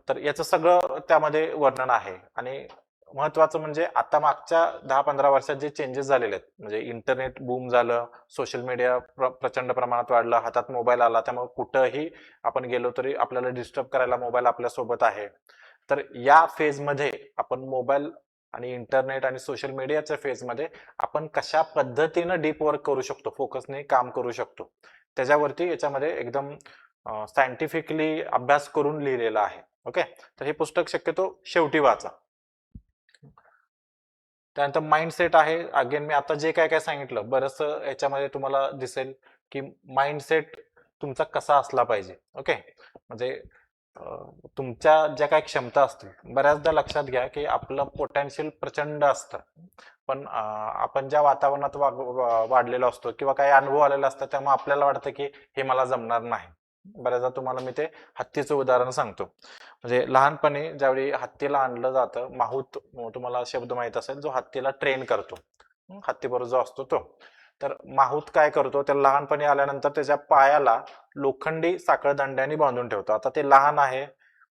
तर याचं सगळं त्यामध्ये वर्णन आहे. आणि महत्वाचं म्हणजे आता मागच्या 10-15 वर्षात जे चेंजेस झालेले आहेत, म्हणजे इंटरनेट बूम झालं, सोशल मीडिया प्रचंड प्रमाणात वाढलं, हातात मोबाईल आला, त्यामुळे कुठंही आपण गेलो तरी आपल्याला डिस्टर्ब करायला मोबाईल आपल्या सोबत आहे. तर या फेजमध्ये आपण मोबाईल आणि इंटरनेट आणि सोशल मीडियाच्या फेजमध्ये आपण कशा पद्धतीनं डीप वर्क करू शकतो, फोकसने काम करू शकतो, त्याच्यावरती याच्यामध्ये एकदम सायंटिफिकली अभ्यास करून लिहिलेला आहे. ओके. तर हे पुस्तक शक्यतो शेवटी वाचा. त्यानंतर माइंडसेट आहे. अगेन मी आता जे काय काय सांगितलं, बरंच याच्यामध्ये तुम्हाला दिसेल की माइंडसेट तुमचा कसा असला पाहिजे. ओके. म्हणजे तुमच्या ज्या काही क्षमता असतील, बऱ्याचदा लक्षात घ्या की आपलं पोटेन्शियल प्रचंड असतं, पण आपण ज्या वातावरणात वाढलेलो असतो किंवा काही अनुभव आलेला असतात, त्यामुळे आपल्याला वाटतं की हे मला जमणार नाही. बऱ्याचदा तुम्हाला मी ते हत्तीचं उदाहरण सांगतो. म्हणजे लहानपणी ज्यावेळी हत्तीला आणलं जातं, माहूत तुम्हाला शब्द माहित असेल, जो हत्तीला ट्रेन करतो, हत्तीबरोबर जो असतो तो. तर माहूत काय करतो, त्याला लहानपणी आल्यानंतर त्याच्या पायाला लोखंडी साखळदंड्याने बांधून ठेवतो. आता ते लहान आहे,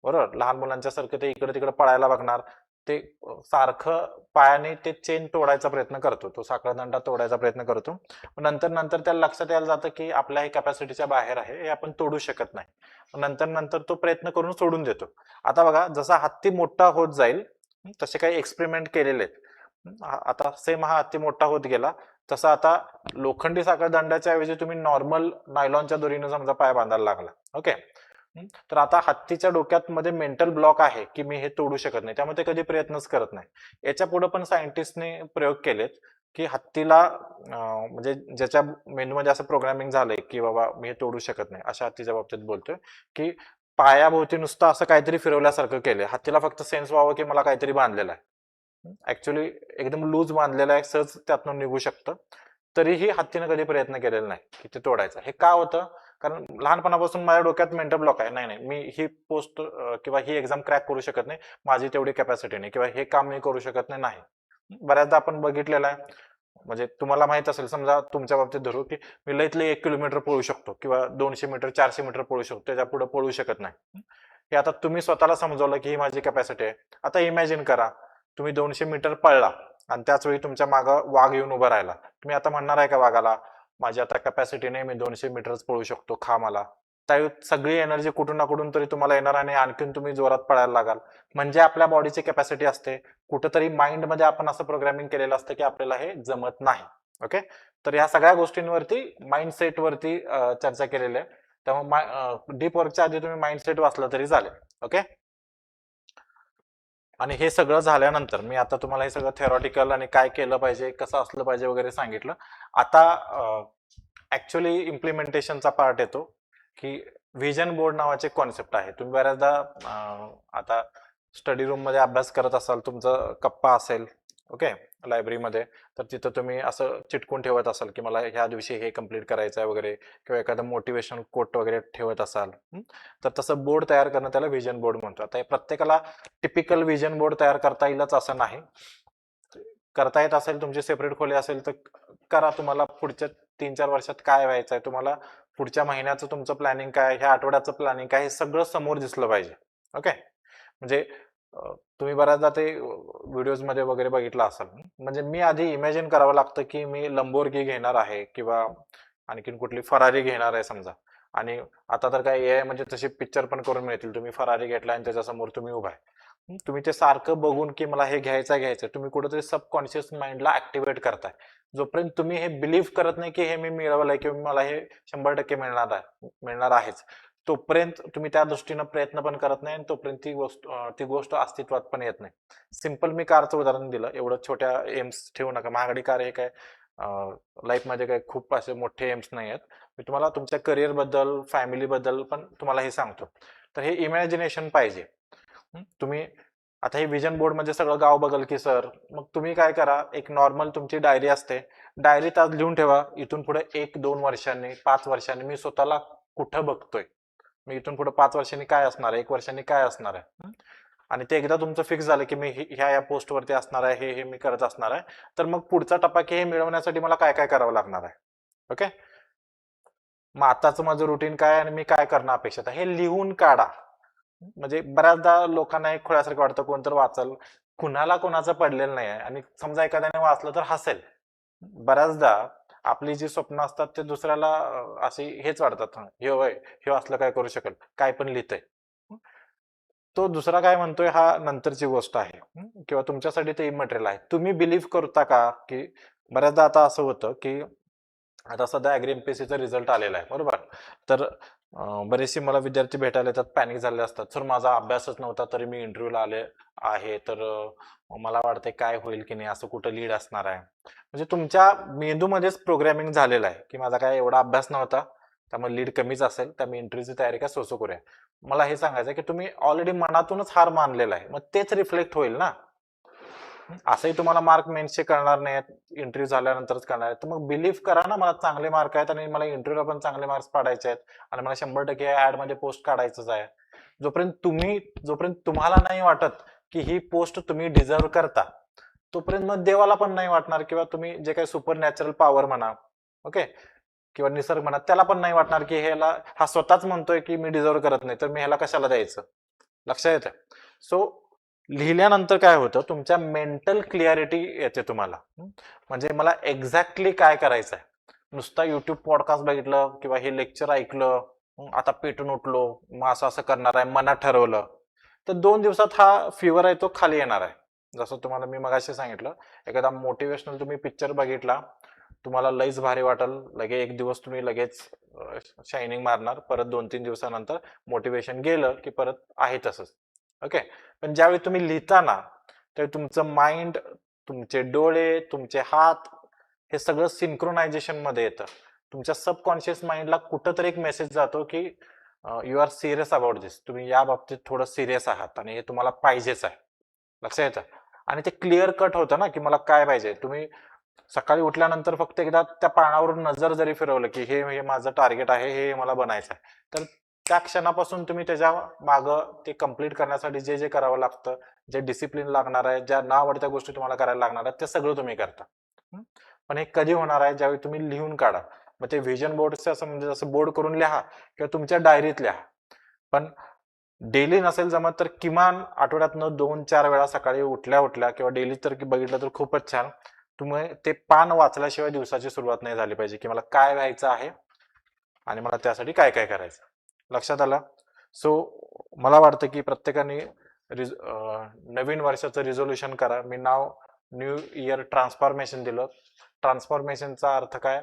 बरोबर, लहान मुलांच्या सारखं ते इकडे तिकडे पळायला बघणार, ते सारखं पायाने ते चेन तोडायचा प्रयत्न करतो, तो साखळदंडा तोडायचा प्रयत्न करतो. नंतर नंतर त्याला लक्षात यायला जातं की आपल्या हे कॅपॅसिटीच्या बाहेर आहे, हे आपण तोडू शकत नाही. नंतर नंतर तो प्रयत्न करून सोडून देतो. आता बघा, जसा हत्ती मोठा होत जाईल, तसे काही एक्सपेरिमेंट केलेले आहेत. आता सेम हा हत्ती मोठा होत गेला, तसं आता लोखंडी साखळदंडाच्या ऐवजी तुम्ही नॉर्मल नायलॉनच्या दोरीने समजा पाय बांधायला लागला. ओके. तर आता हत्तीच्या डोक्यात मध्ये मेंटल ब्लॉक आहे की मी हे तोडू शकत नाही, त्यामुळे ते कधी प्रयत्नच करत नाही. याच्या पुढे पण सायंटिस्टने प्रयोग केलेत की हत्तीला म्हणजे ज्याच्या मेंदूमध्ये असं प्रोग्रामिंग झालंय की बाबा मी हे तोडू शकत नाही, अशा हत्तीच्या बाबतीत बोलतोय, की पायाभोवती नुसतं असं काहीतरी फिरवल्यासारखं केलंय. हत्तीला फक्त सेन्स व्हावं की मला काहीतरी बांधलेलं आहे. ऍक्च्युली एकदम लूज बांधलेलं आहे, सहज त्यातनं निघू शकतं. तरीही हत्तीनं कधी प्रयत्न केलेला नाही की ते तोडायचं. हे का होतं? कारण लहानपणापासून माझ्या डोक्यात मेंटल ब्लॉक आहे. नाही नाही, मी ही पोस्ट किंवा ही एक्झाम क्रॅक करू शकत नाही, माझी तेवढी कॅपॅसिटी नाही, किंवा हे काम मी करू शकत नाही. नाही, बऱ्याचदा आपण बघितलेलं आहे. म्हणजे तुम्हाला माहित असेल, समजा तुमच्या बाबतीत धरू की मी लईत लई 1 किलोमीटर पळू शकतो किंवा 200 मीटर 400 मीटर पळू शकतो, त्याच्या पुढे पळू शकत नाही. हे आता तुम्ही स्वतःला समजवलं की ही माझी कॅपॅसिटी आहे. आता इमॅजिन करा, तुम्ही 200 मीटर पळला आणि त्याच वेळी तुमच्या मागं वाघ येऊन उभा राहिला. तुम्ही आता म्हणणार आहे का वाघाला, माझी आता कॅपॅसिटी नाही, मी 200 मीटरच पळू शकतो, खा मला? त्यावेळी सगळी एनर्जी कुठून ना कुठून तरी तुम्हाला येणार आणि आणखीन तुम्ही जोरात पळायला लागाल. म्हणजे आपल्या बॉडीची कॅपॅसिटी असते, कुठंतरी माइंड मध्ये आपण असं प्रोग्रामिंग केलेलं असतं की आपल्याला हे जमत नाही. ओके, तर ह्या सगळ्या गोष्टींवरती माइंडसेट वरती चर्चा केलेली आहे. त्यामुळे डीप वर्कच्या आधी तुम्ही माइंडसेट वाचलं तरी चालेल. ओके, आणि हे सगळं झाल्यानंतर मी आता तुम्हाला हे सगळं थेरॉटिकल आणि काय केलं पाहिजे, कसं असलं पाहिजे वगैरे सांगितलं. आता ऍक्च्युली इम्प्लिमेंटेशनचा पार्ट येतो की व्हिजन बोर्ड नावाचे कॉन्सेप्ट आहे. तुम्ही बऱ्याचदा आता स्टडी रूम मध्ये अभ्यास करत असाल, तुमचं कप्पा असेल, ओके, लायब्ररीमध्ये, तर तिथं तुम्ही असं चिटकून ठेवत असाल की मला ह्या दिवशी हे कम्प्लीट करायचं आहे वगैरे, किंवा एखादं मोटिवेशनल कोट वगैरे ठेवत असाल, तर तसं बोर्ड तयार करणं त्याला व्हिजन बोर्ड म्हणतो. आता हे प्रत्येकाला टिपिकल व्हिजन बोर्ड तयार करता येईलच असं नाही. करता येत असेल, तुमची सेपरेट खोली असेल तर करा. तुम्हाला पुढच्या 3-4 वर्षात काय व्हायचं आहे, तुम्हाला पुढच्या महिन्याचं तुमचं प्लॅनिंग काय, ह्या आठवड्याचं प्लॅनिंग काय, हे सगळं समोर दिसलं पाहिजे. ओके, म्हणजे तुम्ही बऱ्याचदा ते व्हिडिओज मध्ये वगैरे बघितलं असाल. म्हणजे मी आधी इमॅजिन करावं लागतं की मी लंबोर्गी घेणार आहे किंवा आणखीन कुठली फरारी घेणार आहे समजा, आणि आता तर काय एआय म्हणजे तसे पिक्चर पण करून मिळतील, तुम्ही फरारी घेतला आणि त्याच्यासमोर तुम्ही उभा आहे. तुम्ही ते सारखं बघून की मला हे घ्यायचं तुम्ही कुठेतरी सबकॉन्शियस माइंडला ऍक्टिव्हेट करताय. जोपर्यंत तुम्ही हे बिलीव्ह करत नाही की हे मी मिळवलंय किंवा मला हे 100% मिळणार आहेच, तोपर्यंत तुम्ही त्या दृष्टीनं प्रयत्न पण करत नाही, आणि तोपर्यंत ती गोष्ट अस्तित्वात पण येत नाही. सिंपल मी कारचं उदाहरण दिलं, एवढं छोट्या एम्स ठेवू नका. महागडी कार हे काय लाईफ मध्ये काय खूप असे मोठे एम्स नाही आहेत. मी तुम्हाला तुमच्या करिअर बद्दल, फॅमिली बद्दल पण तुम्हाला हे सांगतो. तर हे इमॅजिनेशन पाहिजे. तुम्ही आता हे विजन बोर्ड मध्ये सगळं गाव बघल की सर, मग तुम्ही काय करा, एक नॉर्मल तुमची डायरी असते, डायरीत आज लिहून ठेवा, इथून पुढे 1-2 वर्षांनी, 5 वर्षांनी मी स्वतःला कुठं बघतोय, मी इथून पुढे 5 वर्षांनी काय असणार आहे, 1 वर्षांनी काय असणार आहे. आणि ते एकदा तुमचं फिक्स झालं की मी ह्या पोस्टवरती असणार आहे, हे मी करत असणार आहे, तर मग पुढचा टप्पा की हे मिळवण्यासाठी मला काय काय करावं लागणार आहे. ओके, मग आताचं माझं रुटीन काय आणि मी काय करणं अपेक्षित आहे हे लिहून काढा. म्हणजे बऱ्याचदा लोकांना एक खुळ्यासारखं वाटतं, कोणतं वाचल, कुणाला कोणाचं पडलेलं नाही आहे, आणि समजा एखाद्याने वाचलं तर हसेल. बऱ्याचदा आपली जी स्वप्न असतात ते दुसऱ्याला अशी हेच वाटतात, हे होय, हे असलं काय करू शकेल, काय पण लिहितंय. तो दुसरा काय म्हणतोय हा नंतरची गोष्ट आहे, किंवा तुमच्यासाठी ते इमटेरियल आहे. तुम्ही बिलीव्ह करता का की बऱ्याचदा आता असं होतं की आता सध्या ऍग्री एमपीएससीचा रिझल्ट आलेला आहे, बरोबर? तर बरेचसे मला विद्यार्थी भेटायला येतात, पॅनिक झाले असतात, सर माझा अभ्यासच नव्हता तरी मी इंटरव्ह्यूला आले आहे, तर मला वाटतंय काय होईल की नाही, असं कुठं लीड असणार आहे. म्हणजे तुमच्या मेंदूमध्येच प्रोग्रामिंग झालेलं आहे की माझा काय एवढा अभ्यास नव्हता, त्यामुळे लीड कमीच असेल, तर मी इंटरव्ह्यूची तयारी काय सोसो करूया. मला हे सांगायचं की तुम्ही ऑलरेडी मनातूनच हार मानलेला आहे, मग तेच रिफ्लेक्ट होईल ना. असंही तुम्हाला मार्क मेन्सचे कळणार नाहीत, इंटरव्ह्यू झाल्यानंतरच कळणार आहेत, तर मग बिलीव्ह करा ना, मला चांगले मार्क आहेत आणि मला इंटरव्ह्यूला पण चांगले मार्क्स पाडायचे आहेत आणि मला 100% ऍड मध्ये पोस्ट काढायचंच आहे. जोपर्यंत तुम्हाला नाही वाटत की ही पोस्ट तुम्ही डिझर्व करता, तोपर्यंत मग देवाला पण नाही वाटणार, किंवा तुम्ही जे काही सुपर नॅचरल पॉवर म्हणा, ओके, किंवा निसर्ग म्हणा, त्याला पण नाही वाटणार की ह्याला, हा स्वतःच म्हणतोय की मी डिझर्व करत नाही, तर मी ह्याला कशाला द्यायचं. लक्षात येतं? सो लिहिल्यानंतर काय होतं, तुमच्या मेंटल क्लिअरिटी येते तुम्हाला. म्हणजे मला एक्झॅक्टली काय करायचं आहे. नुसता युट्यूब पॉडकास्ट बघितलं किंवा हे लेक्चर ऐकलं, आता पेटून उठलो, मग असं असं करणार आहे, मनात ठरवलं, तर 2 दिवसात हा फिवर आहे तो खाली येणार आहे. जसं तुम्हाला मी मगाशी सांगितलं, एखादा मोटिवेशनल तुम्ही पिक्चर बघितला, तुम्हाला लईच भारी वाटेल, लगे एक दिवस तुम्ही लगेच शायनिंग मारणार, परत 2-3 दिवसानंतर मोटिवेशन गेलं की परत आहे तसंच. ओके. पण ज्यावेळी तुम्ही लिहिता ना, त्यावेळी तुमचं माइंड, तुमचे डोळे, तुमचे हात हे सगळं सिंक्रोनायझेशन मध्ये येतं. तुमच्या सबकॉन्शियस माइंडला कुठंतरी एक मेसेज जातो की यू आर सिरियस अबाउट दिस, तुम्ही या बाबतीत थोडं सिरियस आहात आणि हे तुम्हाला पाहिजेच आहे. लक्षात येतं. आणि ते क्लिअर कट होतं ना की मला काय पाहिजे. तुम्ही सकाळी उठल्यानंतर फक्त एकदा त्या पानावरून नजर जरी फिरवलं की हे हे माझं टार्गेट आहे, हे मला बनायचं आहे, तर त्या क्षणापासून तुम्ही त्याच्या मागं ते कम्प्लीट करण्यासाठी जे जे करावं लागतं, जे डिसिप्लिन लागणार आहे, ज्या न आवडत्या गोष्टी तुम्हाला करायला लागणार आहेत, ते सगळं तुम्ही करता. पण हे कधी होणार आहे, ज्यावेळी तुम्ही लिहून काढा. मग ते व्हिजन बोर्डचं असं म्हणजे जसं बोर्ड करून लिहा किंवा तुमच्या डायरीत लिहा. पण डेली नसेल जमत तर किमान आठवड्यातनं 2-4 वेळा सकाळी उठल्या उठल्या किंवा डेली तर बघितलं तर खूपच छान. तुम्ही ते पान वाचल्याशिवाय दिवसाची सुरुवात नाही झाली पाहिजे की मला काय व्हायचं आहे आणि मला त्यासाठी काय काय करायचं. लक्षात आलं? सो मला वाटतं की प्रत्येकाने नवीन वर्षाचं रिझोल्युशन करा. मी नाव न्यू इयर ट्रान्सफॉर्मेशन दिलं. ट्रान्सफॉर्मेशनचा अर्थ काय?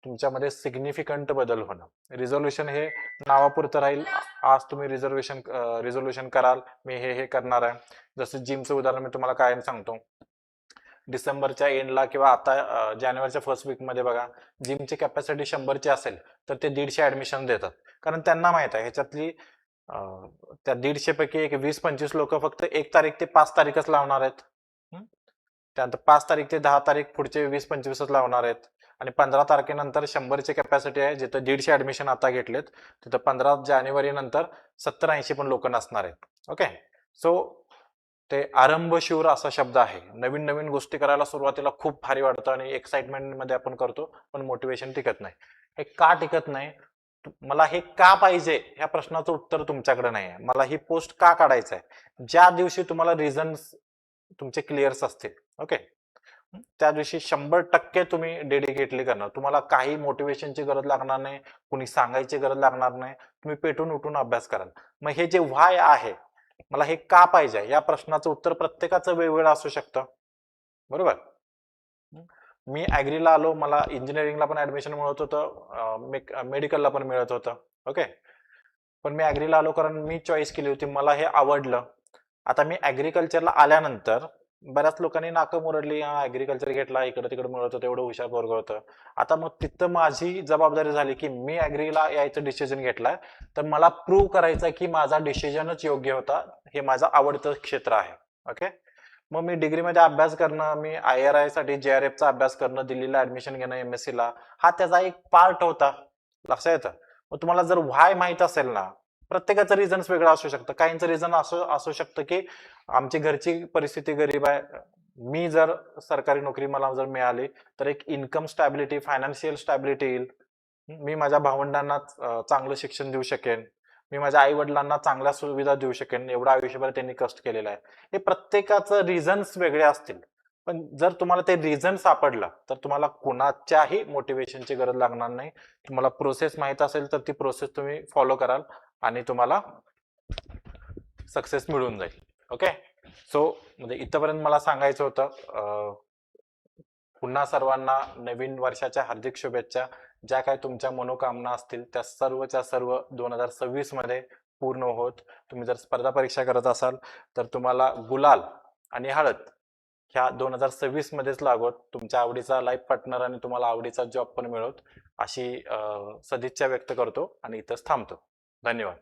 तुमच्यामध्ये सिग्निफिकंट बदल होणं. रिझोल्युशन हे नावापुरतं राहील. आज तुम्ही रिझोल्युशन कराल, मी हे करणार आहे. जसं जिमचं उदाहरण मी तुम्हाला कायम सांगतो. डिसेंबरच्या एंडला किंवा आता जानेवारीच्या फर्स्ट वीक मध्ये बघा, जिमची कॅपॅसिटी 100ची असेल तर ते 150 ऍडमिशन देतात. कारण त्यांना माहित आहे ह्याच्यातली त्या 150 पैकी एक 20-25 लोक फक्त 1 तारीख ते 5 तारीखच लावणार आहेत. त्यानंतर 5 तारीख ते 10 तारीख पुढचे 20-25च लावणार आहेत. आणि 15 तारखेनंतर 100ची कॅपॅसिटी आहे, जिथं 150 ऍडमिशन आता घेतलेत तिथं 15 जानेवारी नंतर 70-80 पण लोक नसणार आहेत. ओके. सो ते आरंभशूर असा शब्द आहे. नवीन नवीन गोष्टी करायला सुरुवातीला खूप भारी वाटतं आणि एक्साइटमेंट मध्ये आपण करतो, पण मोटिवेशन टिकत नाही. हे का टिकत नाही? मला हे का पाहिजे ह्या प्रश्नाचं उत्तर तुमच्याकडे नाही आहे. मला ही पोस्ट का काढायचं आहे? ज्या दिवशी तुम्हाला रिझन्स तुमचे क्लिअर्स असतील, ओके, त्या दिवशी 100% तुम्ही डेडिकेटली करणार. तुम्हाला काही मोटिवेशनची गरज लागणार नाही, कुणी सांगायची गरज लागणार नाही. तुम्ही पेटून उठून अभ्यास कराल. मग हे जे व्हाय आहे, मला हे का पाहिजे या प्रश्नाचं उत्तर प्रत्येकाचं वेगवेगळं असू शकतं. बरोबर. मी ऍग्रीला आलो, मला इंजिनिअरिंगला पण ऍडमिशन मिळत होतं, मेडिकलला पण मिळत होतं. ओके. पण मी ऍग्रीला आलो कारण मी चॉईस केली होती, मला हे आवडलं. आता मी ऍग्रिकल्चरला आल्यानंतर बऱ्याच लोकांनी नाकं मुरडली, ऍग्रिकल्चर घेतला, इकडे तिकडे मिळत होतं, एवढं हुशार पोरगं होतं. आता मग तिथं माझी जबाबदारी झाली की मी ऍग्रीला यायचं डिसिजन घेतलाय, तर मला प्रूव्ह करायचं की माझा डिसिजनच योग्य होता, हे माझं आवडतं क्षेत्र आहे. ओके. मग मी डिग्रीमध्ये अभ्यास करणं, मी IRI साठी JRF चा अभ्यास करणं, दिल्लीला ऍडमिशन घेणं MSc ला, हा त्याचा एक पार्ट होता. लक्षात येतं? मग तुम्हाला जर व्हाय माहित असेल ना, प्रत्येकाचं रिझन्स वेगळं असू शकतं. काहींचं रिझन असं असू शकतं की आमची घरची परिस्थिती गरीब आहे, मी जर सरकारी नोकरी मला जर मिळाली तर एक इन्कम स्टॅबिलिटी, फायनान्शियल स्टॅबिलिटी येईल. मी माझ्या भावंडांना चांगलं शिक्षण देऊ शकेन, मी माझ्या आई वडिलांना चांगल्या सुविधा देऊ शकेन, एवढं आयुष्यभर त्यांनी कष्ट केलेलं आहे. हे प्रत्येकाचं रिझन्स वेगळे असतील. पण जर तुम्हाला ते रिझन सापडलं तर तुम्हाला कुणाच्याही मोटिवेशनची गरज लागणार नाही. तुम्हाला प्रोसेस माहित असेल तर ती प्रोसेस तुम्ही फॉलो कराल आणि तुम्हाला सक्सेस मिळून जाईल. ओके. सो म्हणजे इथपर्यंत मला सांगायचं होतं. पुन्हा सर्वांना नवीन वर्षाच्या हार्दिक शुभेच्छा. ज्या काही तुमच्या मनोकामना असतील त्या सर्वच्या सर्व 2026 मध्ये पूर्ण होत. तुम्ही जर स्पर्धा परीक्षा करत असाल तर तुम्हाला गुलाल आणि हळद ह्या 2026 मध्येच लागोत. तुमच्या आवडीचा लाईफ पार्टनर आणि तुम्हाला आवडीचा जॉब पण मिळवत, अशी सदिच्छा व्यक्त करतो आणि इथंच थांबतो. धन्यवाद.